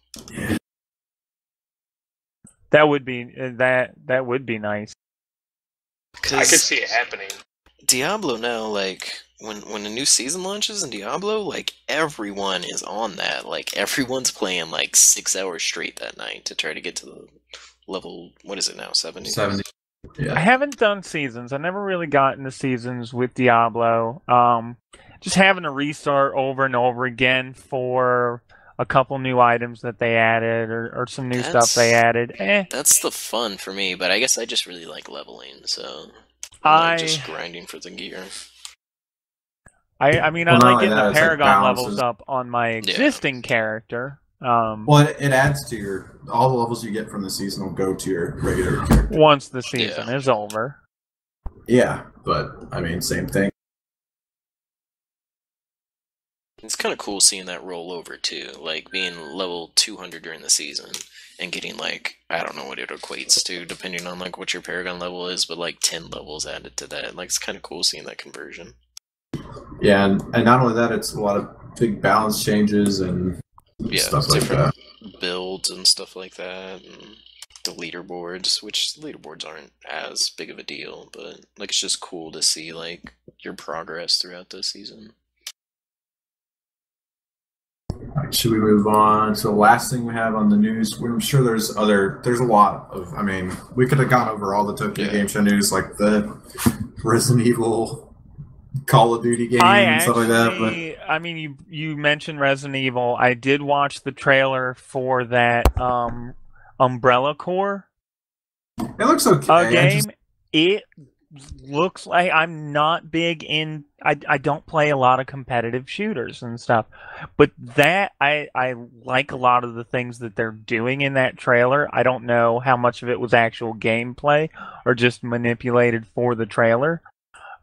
That would be that would be nice. I could see it happening. Diablo now, like when a new season launches in Diablo, like everyone is on that. Like everyone's playing like 6 hours straight that night to try to get to the level. What is it now? 70. 70. I Yeah. haven't done seasons. I never really got into seasons with Diablo. Just having to restart over and over again for a couple new items that they added, or some new stuff they added. That's the fun for me, but I guess I just really like leveling, so I'm like just grinding for the gear. I mean, I like getting the Paragon levels up on my existing character. Well, it adds to all the levels you get from the season will go to your regular character. Once the season is over. Yeah, but, I mean, same thing. It's kind of cool seeing that roll over, too. Like, being level 200 during the season and getting, like, I don't know what it equates to, depending on, like, what your Paragon level is, but, like, 10 levels added to that. Like, it's kind of cool seeing that conversion. Yeah, and not only that, it's a lot of big balance changes and stuff like that. Builds and stuff like that, and the leaderboards, which leaderboards aren't as big of a deal, but, like, it's just cool to see, like, your progress throughout the season. Should we move on to the last thing we have on the news? I'm sure there's a lot of, I mean, we could have gone over all the Tokyo Game Show news, like the Resident Evil, Call of Duty games and stuff like that. But I mean, you mentioned Resident Evil. I did watch the trailer for that Umbrella Corps. It looks okay. Game. It looks like I'm not big in. I don't play a lot of competitive shooters and stuff, but that I like a lot of the things that they're doing in that trailer. I don't know how much of it was actual gameplay or just manipulated for the trailer,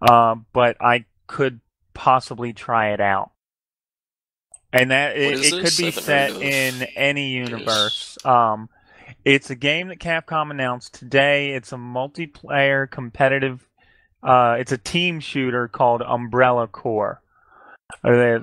but I could possibly try it out. And that it could be set in any universe. It's a game that Capcom announced today. It's a multiplayer competitive. It's a team shooter called Umbrella Corps.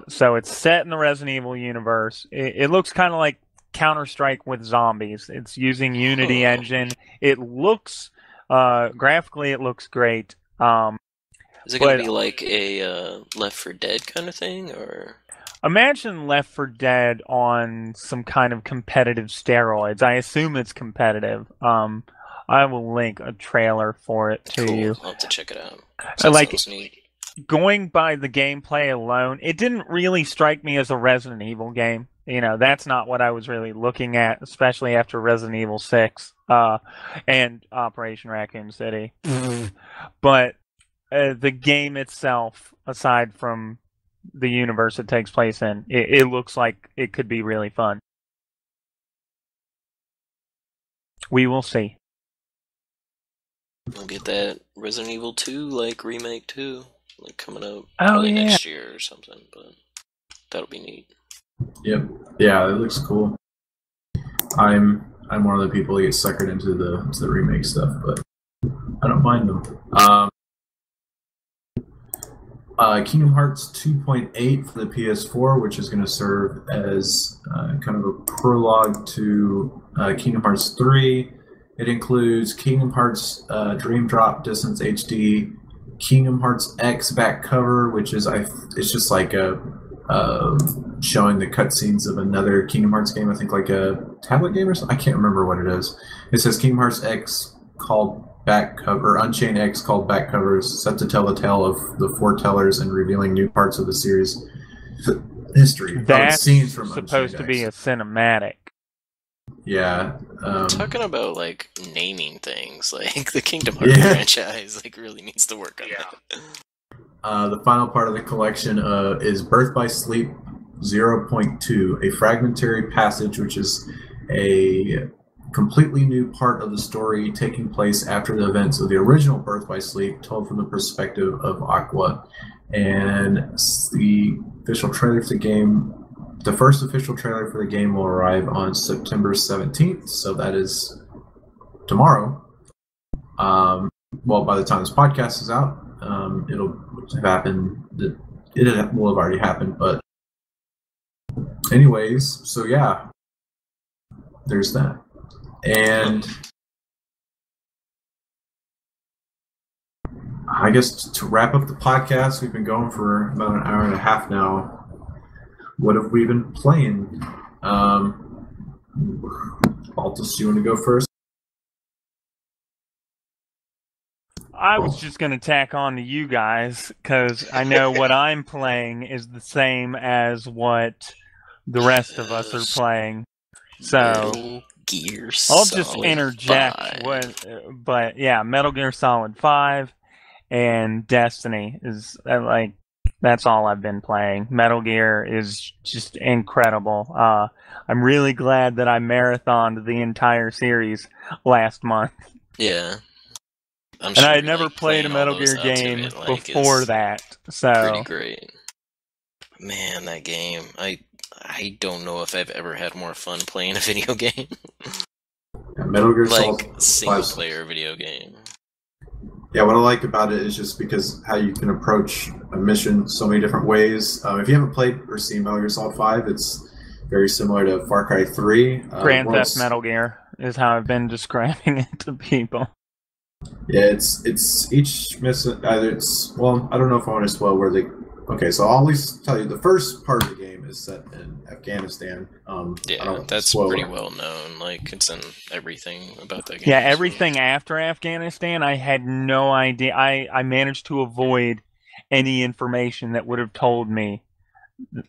So it's set in the Resident Evil universe. It looks kind of like Counter-Strike with zombies. It's using Unity engine. It looks graphically, it looks great. Is it going to be like a Left 4 Dead kind of thing, or? Imagine Left 4 Dead on some kind of competitive steroids. I assume it's competitive. I will link a trailer for it to you. I'll have to check it out. Sounds neat. Going by the gameplay alone, it didn't really strike me as a Resident Evil game. You know, that's not what I was really looking at, especially after Resident Evil 6 and Operation Raccoon City. But the game itself, aside from the universe it takes place in, it looks like it could be really fun. We will see. We'll get that Resident Evil 2 like remake too, like coming out probably next year or something, but that'll be neat. Yep. Yeah, it looks cool. I'm one of the people that get suckered into the remake stuff, but I don't mind them. Kingdom Hearts 2.8 for the PS4, which is going to serve as kind of a prologue to Kingdom Hearts 3. It includes Kingdom Hearts Dream Drop Distance HD, Kingdom Hearts X back cover, which is it's just like a showing the cutscenes of another Kingdom Hearts game. I think like a tablet game or something. I can't remember what it is. It says Kingdom Hearts X called back cover, Unchained X called back covers, set to tell the tale of the foretellers and revealing new parts of the series history. That's scenes from supposed to be a cinematic. Yeah. Talking about like naming things, like the Kingdom Hearts franchise, like really needs to work on that. The final part of the collection is Birth by Sleep 0.2, a fragmentary passage, which is a completely new part of the story taking place after the events of the original Birth by Sleep, told from the perspective of Aqua. And the official trailer for the game, the first official trailer for the game will arrive on September 17th, so that is tomorrow. Well, by the time this podcast is out, it'll have happened. It will have already happened, but anyways, so yeah, there's that. And I guess to wrap up the podcast, we've been going for about an hour and a half now. What have we been playing? Baltes, you want to go first? I was just going to tack on to you guys, because I know what I'm playing is the same as what the rest of us are playing. So Metal Gear I'll Solid just interject 5. but yeah, Metal Gear Solid 5 and Destiny is like that's all I've been playing. Metal Gear is just incredible. I'm really glad that I marathoned the entire series last month. Yeah. And I had never played a Metal Gear game before that. So pretty great. Man, that game. I don't know if I've ever had more fun playing a video game. Yeah, Metal Gear Solid like single player video game. Yeah, what I like about it is just because how you can approach a mission so many different ways. If you haven't played or seen Metal Gear Solid 5, it's very similar to Far Cry 3. Grand Theft Metal Gear is how I've been describing it to people. Yeah, it's each mission. Well, I don't know if I want to spoil where they. Okay, so I'll at least tell you the first part of the game is set in Afghanistan. Yeah, that's pretty well known. Like it's in everything about that game. Yeah, everything after Afghanistan, I had no idea. I managed to avoid any information that would have told me.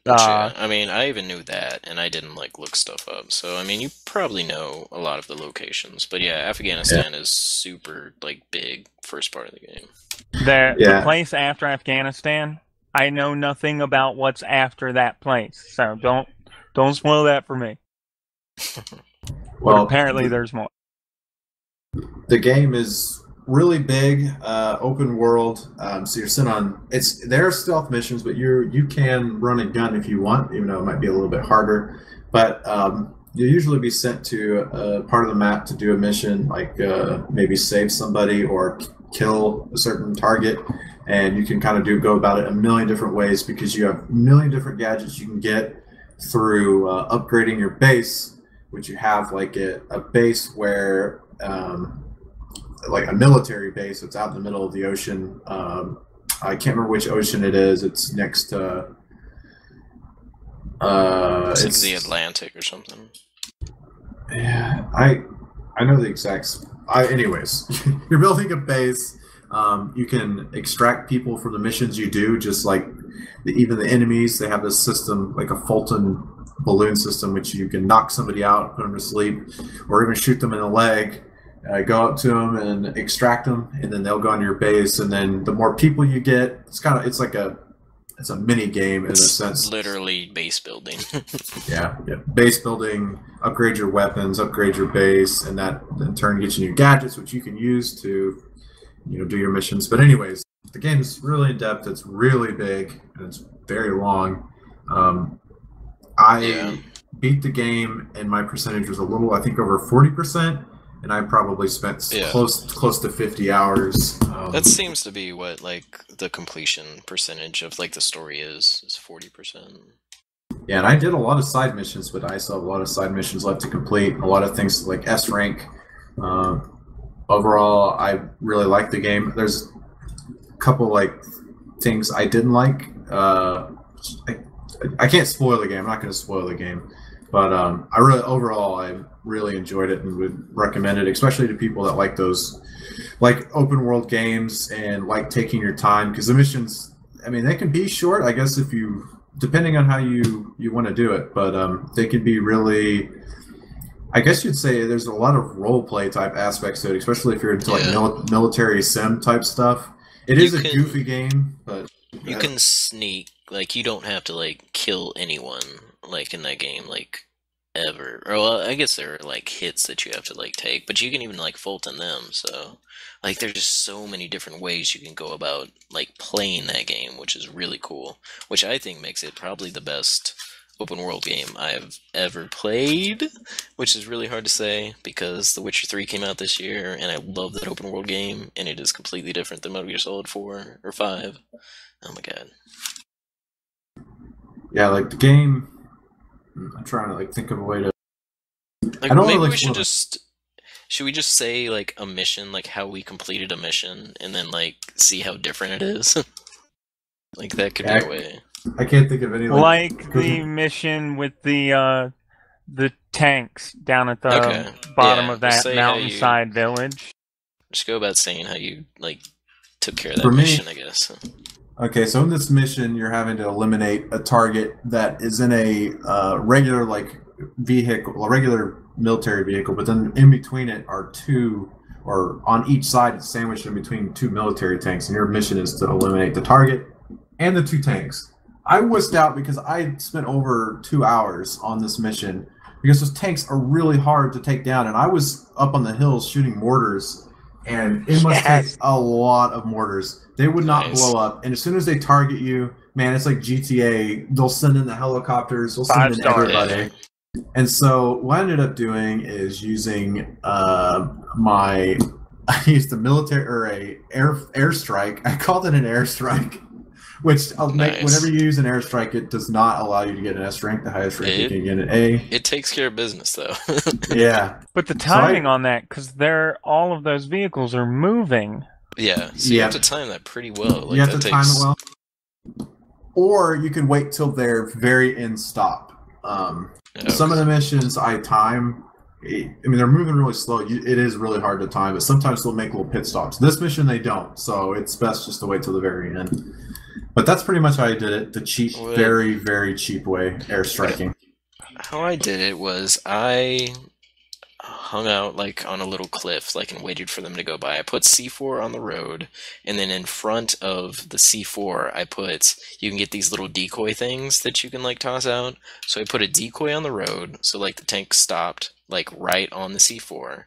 Yeah, I mean, I even knew that, and I didn't like look stuff up. So, I mean, you probably know a lot of the locations, but yeah, Afghanistan is super like big first part of the game. The place after Afghanistan, I know nothing about what's after that place, so don't spoil that for me. Well, but apparently there's more. The game is really big, open world. So you're sent on. There are stealth missions, but you can run a gun if you want, even though it might be a little bit harder. But you'll usually be sent to a part of the map to do a mission, like maybe save somebody or kill a certain target. And you can kind of go about it a million different ways because you have a million different gadgets you can get through upgrading your base, which you have like a base where, like a military base that's out in the middle of the ocean. I can't remember which ocean it is. It's next to... it's like the Atlantic or something. Yeah, I know the exact... anyways, you're building a base. You can extract people from the missions you do, just like even the enemies. They have this system, like a Fulton balloon system, which you can knock somebody out, put them to sleep, or even shoot them in the leg. Go up to them and extract them, and then they'll go on your base. And then the more people you get, it's a mini game in a sense. Literally base building. yeah, base building. Upgrade your weapons, upgrade your base, and that in turn gets you new gadgets, which you can use to do your missions. But anyways, the game is really in depth. It's really big and it's very long. I beat the game, and my percentage was I think over 40%, and I probably spent close to 50 hours. That seems to be what like the completion percentage of like the story is 40%. Yeah, and I did a lot of side missions, but I still have a lot of side missions left to complete. A lot of things like S rank. Overall, I really like the game. There's a couple like things I didn't like. I can't spoil the game. I'm not going to spoil the game, but I really enjoyed it and would recommend it, especially to people that like those like open world games and like taking your time, because the missions, I mean, they can be short, I guess, if you depending on how you want to do it, but they can be really. I guess you'd say there's a lot of role play type aspects to it, especially if you're into like military sim type stuff. It is a goofy game, but you can sneak. Like you don't have to like kill anyone like in that game, like ever. Or well, I guess there are like hits that you have to like take, but you can even like Fulton them. So like there's just so many different ways you can go about like playing that game, which is really cool. Which I think makes it probably the best open world game I've ever played, which is really hard to say because The Witcher 3 came out this year, and I love that open world game, and it is completely different than Metal Gear Solid 4 or 5. Oh my god. Yeah, like the game, I'm trying to like think of a way to. Like, I don't maybe we should just. Should we just say like a mission, like how we completed a mission, and then like see how different it is? Like that could be a way. I can't think of any like the mission with the tanks down at the bottom of that mountainside village. Just go about saying how you like took care of that mission, I guess. Okay, so in this mission, you're having to eliminate a target that is in a regular vehicle, a regular military vehicle, but then in between it are two, or on each side, it's sandwiched in between two military tanks, and your mission is to eliminate the target and the two tanks. I wussed out because I spent over 2 hours on this mission because those tanks are really hard to take down, and I was up on the hills shooting mortars, and it must take a lot of mortars. They would not blow up, and as soon as they target you, man, it's like GTA. They'll send in the helicopters, they'll send in everybody. And so what I ended up doing is using I used the military or a airstrike. I called it an airstrike, which whenever you use an airstrike, it does not allow you to get an S rank. The highest rank you can get an A. It takes care of business, though. Yeah, but the timing on that, because all of those vehicles are moving. Yeah, so you have to time that pretty well. Like, you have to time it well, or you can wait till their very end stop. Some of the missions I time. I mean, they're moving really slow. It is really hard to time, but sometimes they'll make little pit stops. This mission, they don't, so it's best just to wait till the very end. But that's pretty much how I did it. The cheap, very, very cheap way, airstriking. How I did it was I hung out like on a little cliff, like, and waited for them to go by. I put C4 on the road, and then in front of the C4, you can get these little decoy things that you can like toss out. So I put a decoy on the road, so like the tank stopped like right on the C4.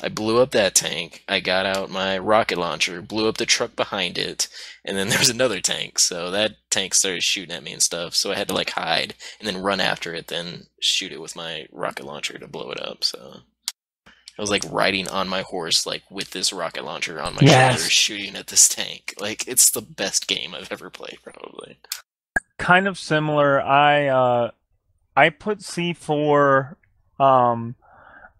I blew up that tank. I got out my rocket launcher, blew up the truck behind it, and then there was another tank. So that tank started shooting at me and stuff. So I had to like hide and then run after it, then shoot it with my rocket launcher to blow it up. So I was like riding on my horse, like with this rocket launcher on my shoulder, shooting at this tank. Like, it's the best game I've ever played, probably. Kind of similar. I put C4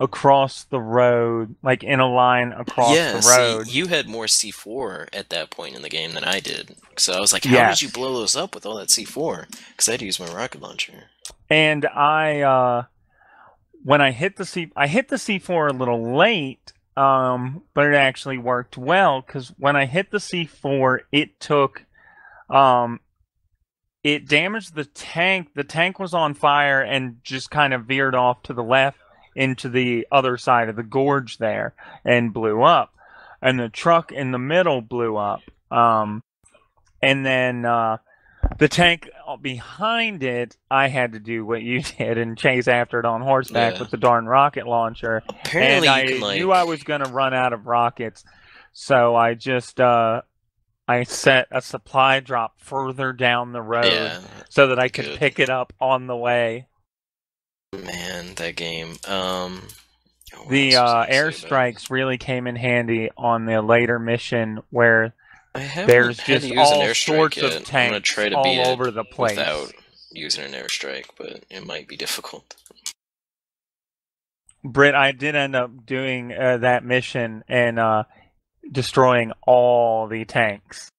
across the road, like in a line across the road. See, you had more C4 at that point in the game than I did. So I was like, how did you blow those up with all that C4? Because I'd use my rocket launcher. And when I hit the C4 a little late, but it actually worked well, because when I hit the C4, it took, it damaged the tank. The tank was on fire and just kind of veered off to the left into the other side of the gorge there and blew up. And the truck in the middle blew up. And then the tank behind it, I had to do what you did and chase after it on horseback with the darn rocket launcher. Apparently, and I knew I was going to run out of rockets, so I just I set a supply drop further down the road so that I could pick it up on the way. Man, that game. The airstrikes really came in handy on the later mission where there's just all sorts of tanks all over the place. Without using an airstrike, but it might be difficult. Britt, I did end up doing that mission and destroying all the tanks.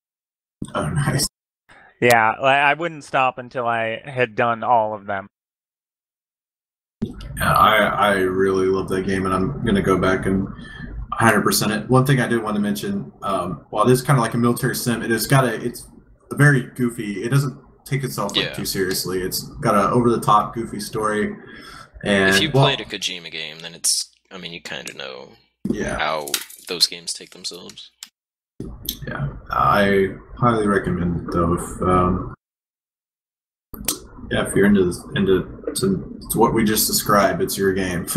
Oh, nice. Yeah, I wouldn't stop until I had done all of them. Yeah, I really love that game, and I'm going to go back and 100% it. One thing I did want to mention, while it is kind of like a military sim, it's a very goofy. It doesn't take itself too seriously. It's got an over-the-top goofy story. And if you played a Kojima game, then you kind of know how those games take themselves. Yeah, I highly recommend it, though. If you're into what we just described, it's your game.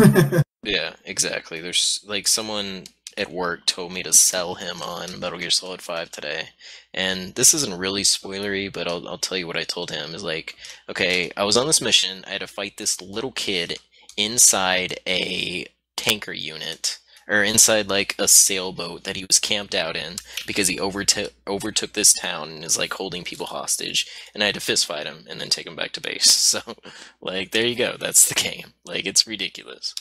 Yeah, exactly. There's like someone at work told me to sell him on Metal Gear Solid 5 today, and this isn't really spoilery, but I'll tell you what I told him is like, okay, I was on this mission. I had to fight this little kid inside a tanker unit, or inside like a sailboat that he was camped out in because he overtook this town and is like holding people hostage, and I had to fist fight him and then take him back to base. So like, there you go. That's the game. Like, it's ridiculous.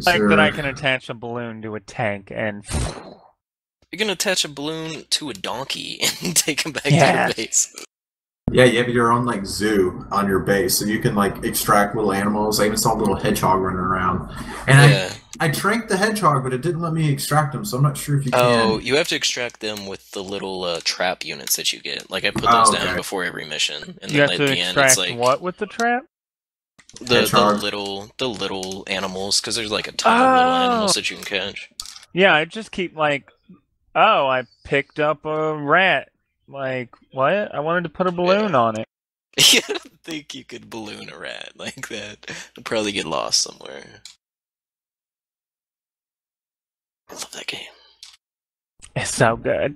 Like that I can attach a balloon to a tank and... You're gonna attach a balloon to a donkey and take him back to the base. Yeah, you have your own like zoo on your base, so you can like extract little animals. I even saw a little hedgehog running around. And I tranked the hedgehog, but it didn't let me extract him, so I'm not sure if you can. Oh, you have to extract them with the little trap units that you get. Like I put those down before every mission, and you then have at to the end it's extract like what with the trap? the little animals, because there's like a ton of little animals that you can catch. Yeah, I just keep like, oh, I picked up a rat. Like, what? I wanted to put a balloon on it. Yeah, I don't think you could balloon a rat like that. It'd probably get lost somewhere. I love that game. It's so good.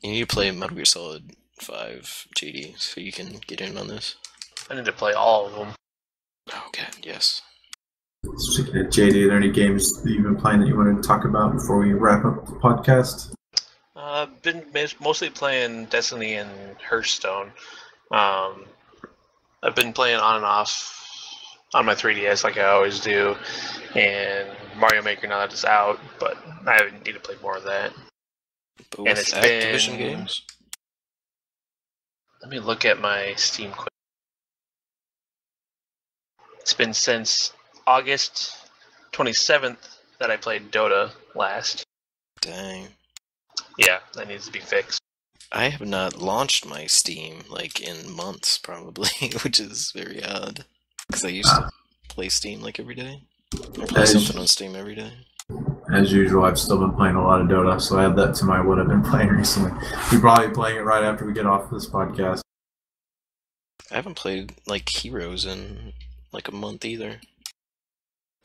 You need to play Metal Gear Solid 5 JD so you can get in on this. I need to play all of them. Okay, yes. Speaking of JD, are there any games that you've been playing that you wanted to talk about before we wrap up the podcast? I've been mostly playing Destiny and Hearthstone. I've been playing on and off on my 3DS like I always do, and Mario Maker now that it's out, but I need to play more of that. But with Activision games? Let me look at my Steam quick. It's been since August 27th that I played Dota last. Dang. Yeah, that needs to be fixed. I have not launched my Steam like in months, probably, which is very odd. Because I used to play Steam like every day. Or play something on Steam every day. As usual, I've still been playing a lot of Dota, so I add that to my what I've been playing recently. We'll probably be playing it right after we get off this podcast. I haven't played like Heroes in like a month either.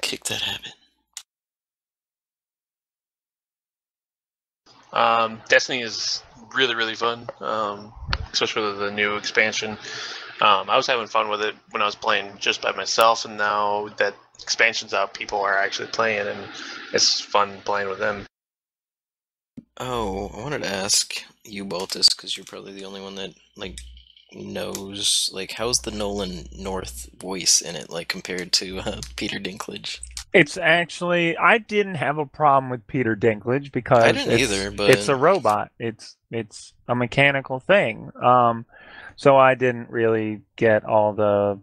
Kick that habit. Destiny is really, really fun, especially with the new expansion. I was having fun with it when I was playing just by myself, and now that expansion's out, people are actually playing, and it's fun playing with them. Oh, I wanted to ask you, Baltes, because you're probably the only one that like knows, like, how's the Nolan North voice in it, like, compared to Peter Dinklage? It's actually, I didn't have a problem with Peter Dinklage because I didn't either, but it's a robot. It's a mechanical thing. So I didn't really get all the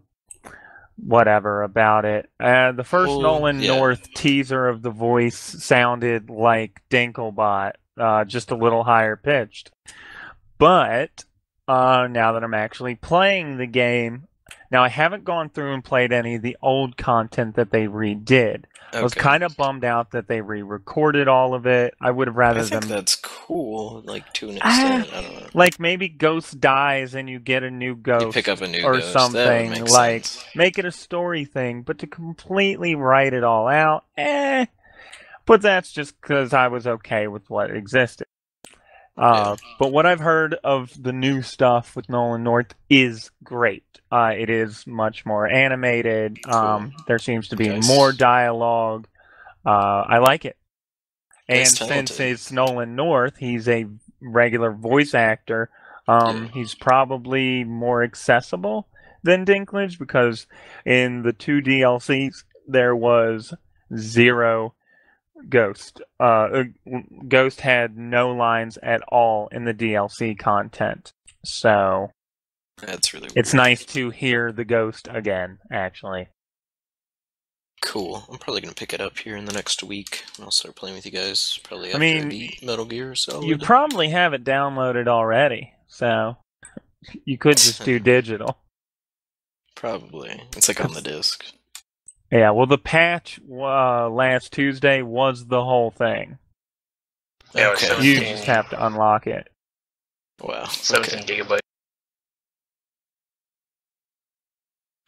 whatever about it. The first Nolan North teaser of the voice sounded like Dinklebot, just a little higher pitched. But now that I'm actually playing the game, now I haven't gone through and played any of the old content that they redid. Okay. I was kind of bummed out that they re-recorded all of it. I would have rather them. I think that's cool, like to an extent. I don't know. Like maybe Ghost dies and you get a new ghost, you pick up a new or ghost. Something. That would make like sense. Make it a story thing, but to completely write it all out, But that's just because I was okay with what existed. But what I've heard of the new stuff with Nolan North is great. It is much more animated. Cool. There seems to be more dialogue. I like it. And since it's Nolan North, he's a regular voice actor. He's probably more accessible than Dinklage, because in the 2 DLCs there was 0 Ghost. Ghost had no lines at all in the DLC content. So that's really weird. It's nice to hear the Ghost again, actually. Cool. I'm probably going to pick it up here in the next week. I'll start playing with you guys probably after I beat Metal Gear Solid. You probably have it downloaded already, so you could just do digital. Probably. It's like on the disc. Yeah, well, the patch last Tuesday was the whole thing. Yeah, okay. You just have to unlock it. Wow. 17 gigabytes.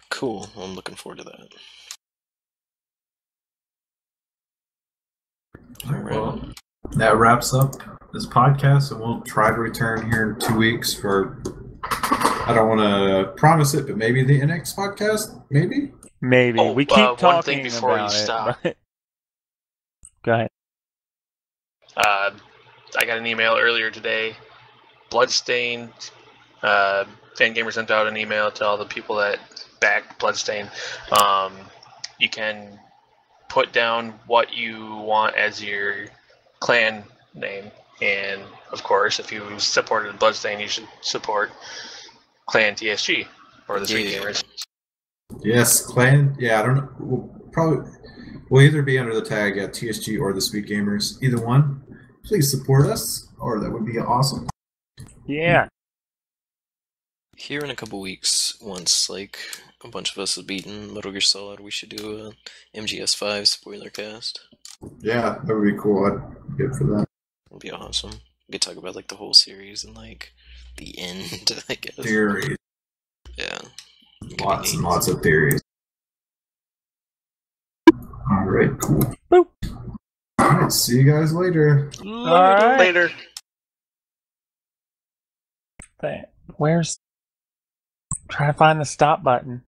Cool. I'm looking forward to that. All right. Well, that wraps up this podcast, and we'll try to return here in 2 weeks for, I don't want to promise it, but maybe the next podcast? Maybe? Maybe. We keep talking one thing before about you stop. But... Go ahead. I got an email earlier today. Bloodstained. Fangamer sent out an email to all the people that back Bloodstained. You can put down what you want as your clan name. And, of course, if you supported Bloodstained, you should support Clan TSG, or the Street Gamers. Yes, clan. Yeah, I don't know. We'll probably will either be under the tag TSG or the Speed Gamers. Either one, please support us, or that would be awesome. Yeah. Here in a couple weeks, once like a bunch of us have beaten Metal Gear Solid, we should do a MGS5 spoiler cast. Yeah, that would be cool. I'd be good for that. It'd be awesome. We could talk about like the whole series and like the end, I guess. Theories. Yeah. Lots and lots of theories. Alright, cool. Boop. Alright, see you guys later. Alright. Later. Where's... Try to find the stop button.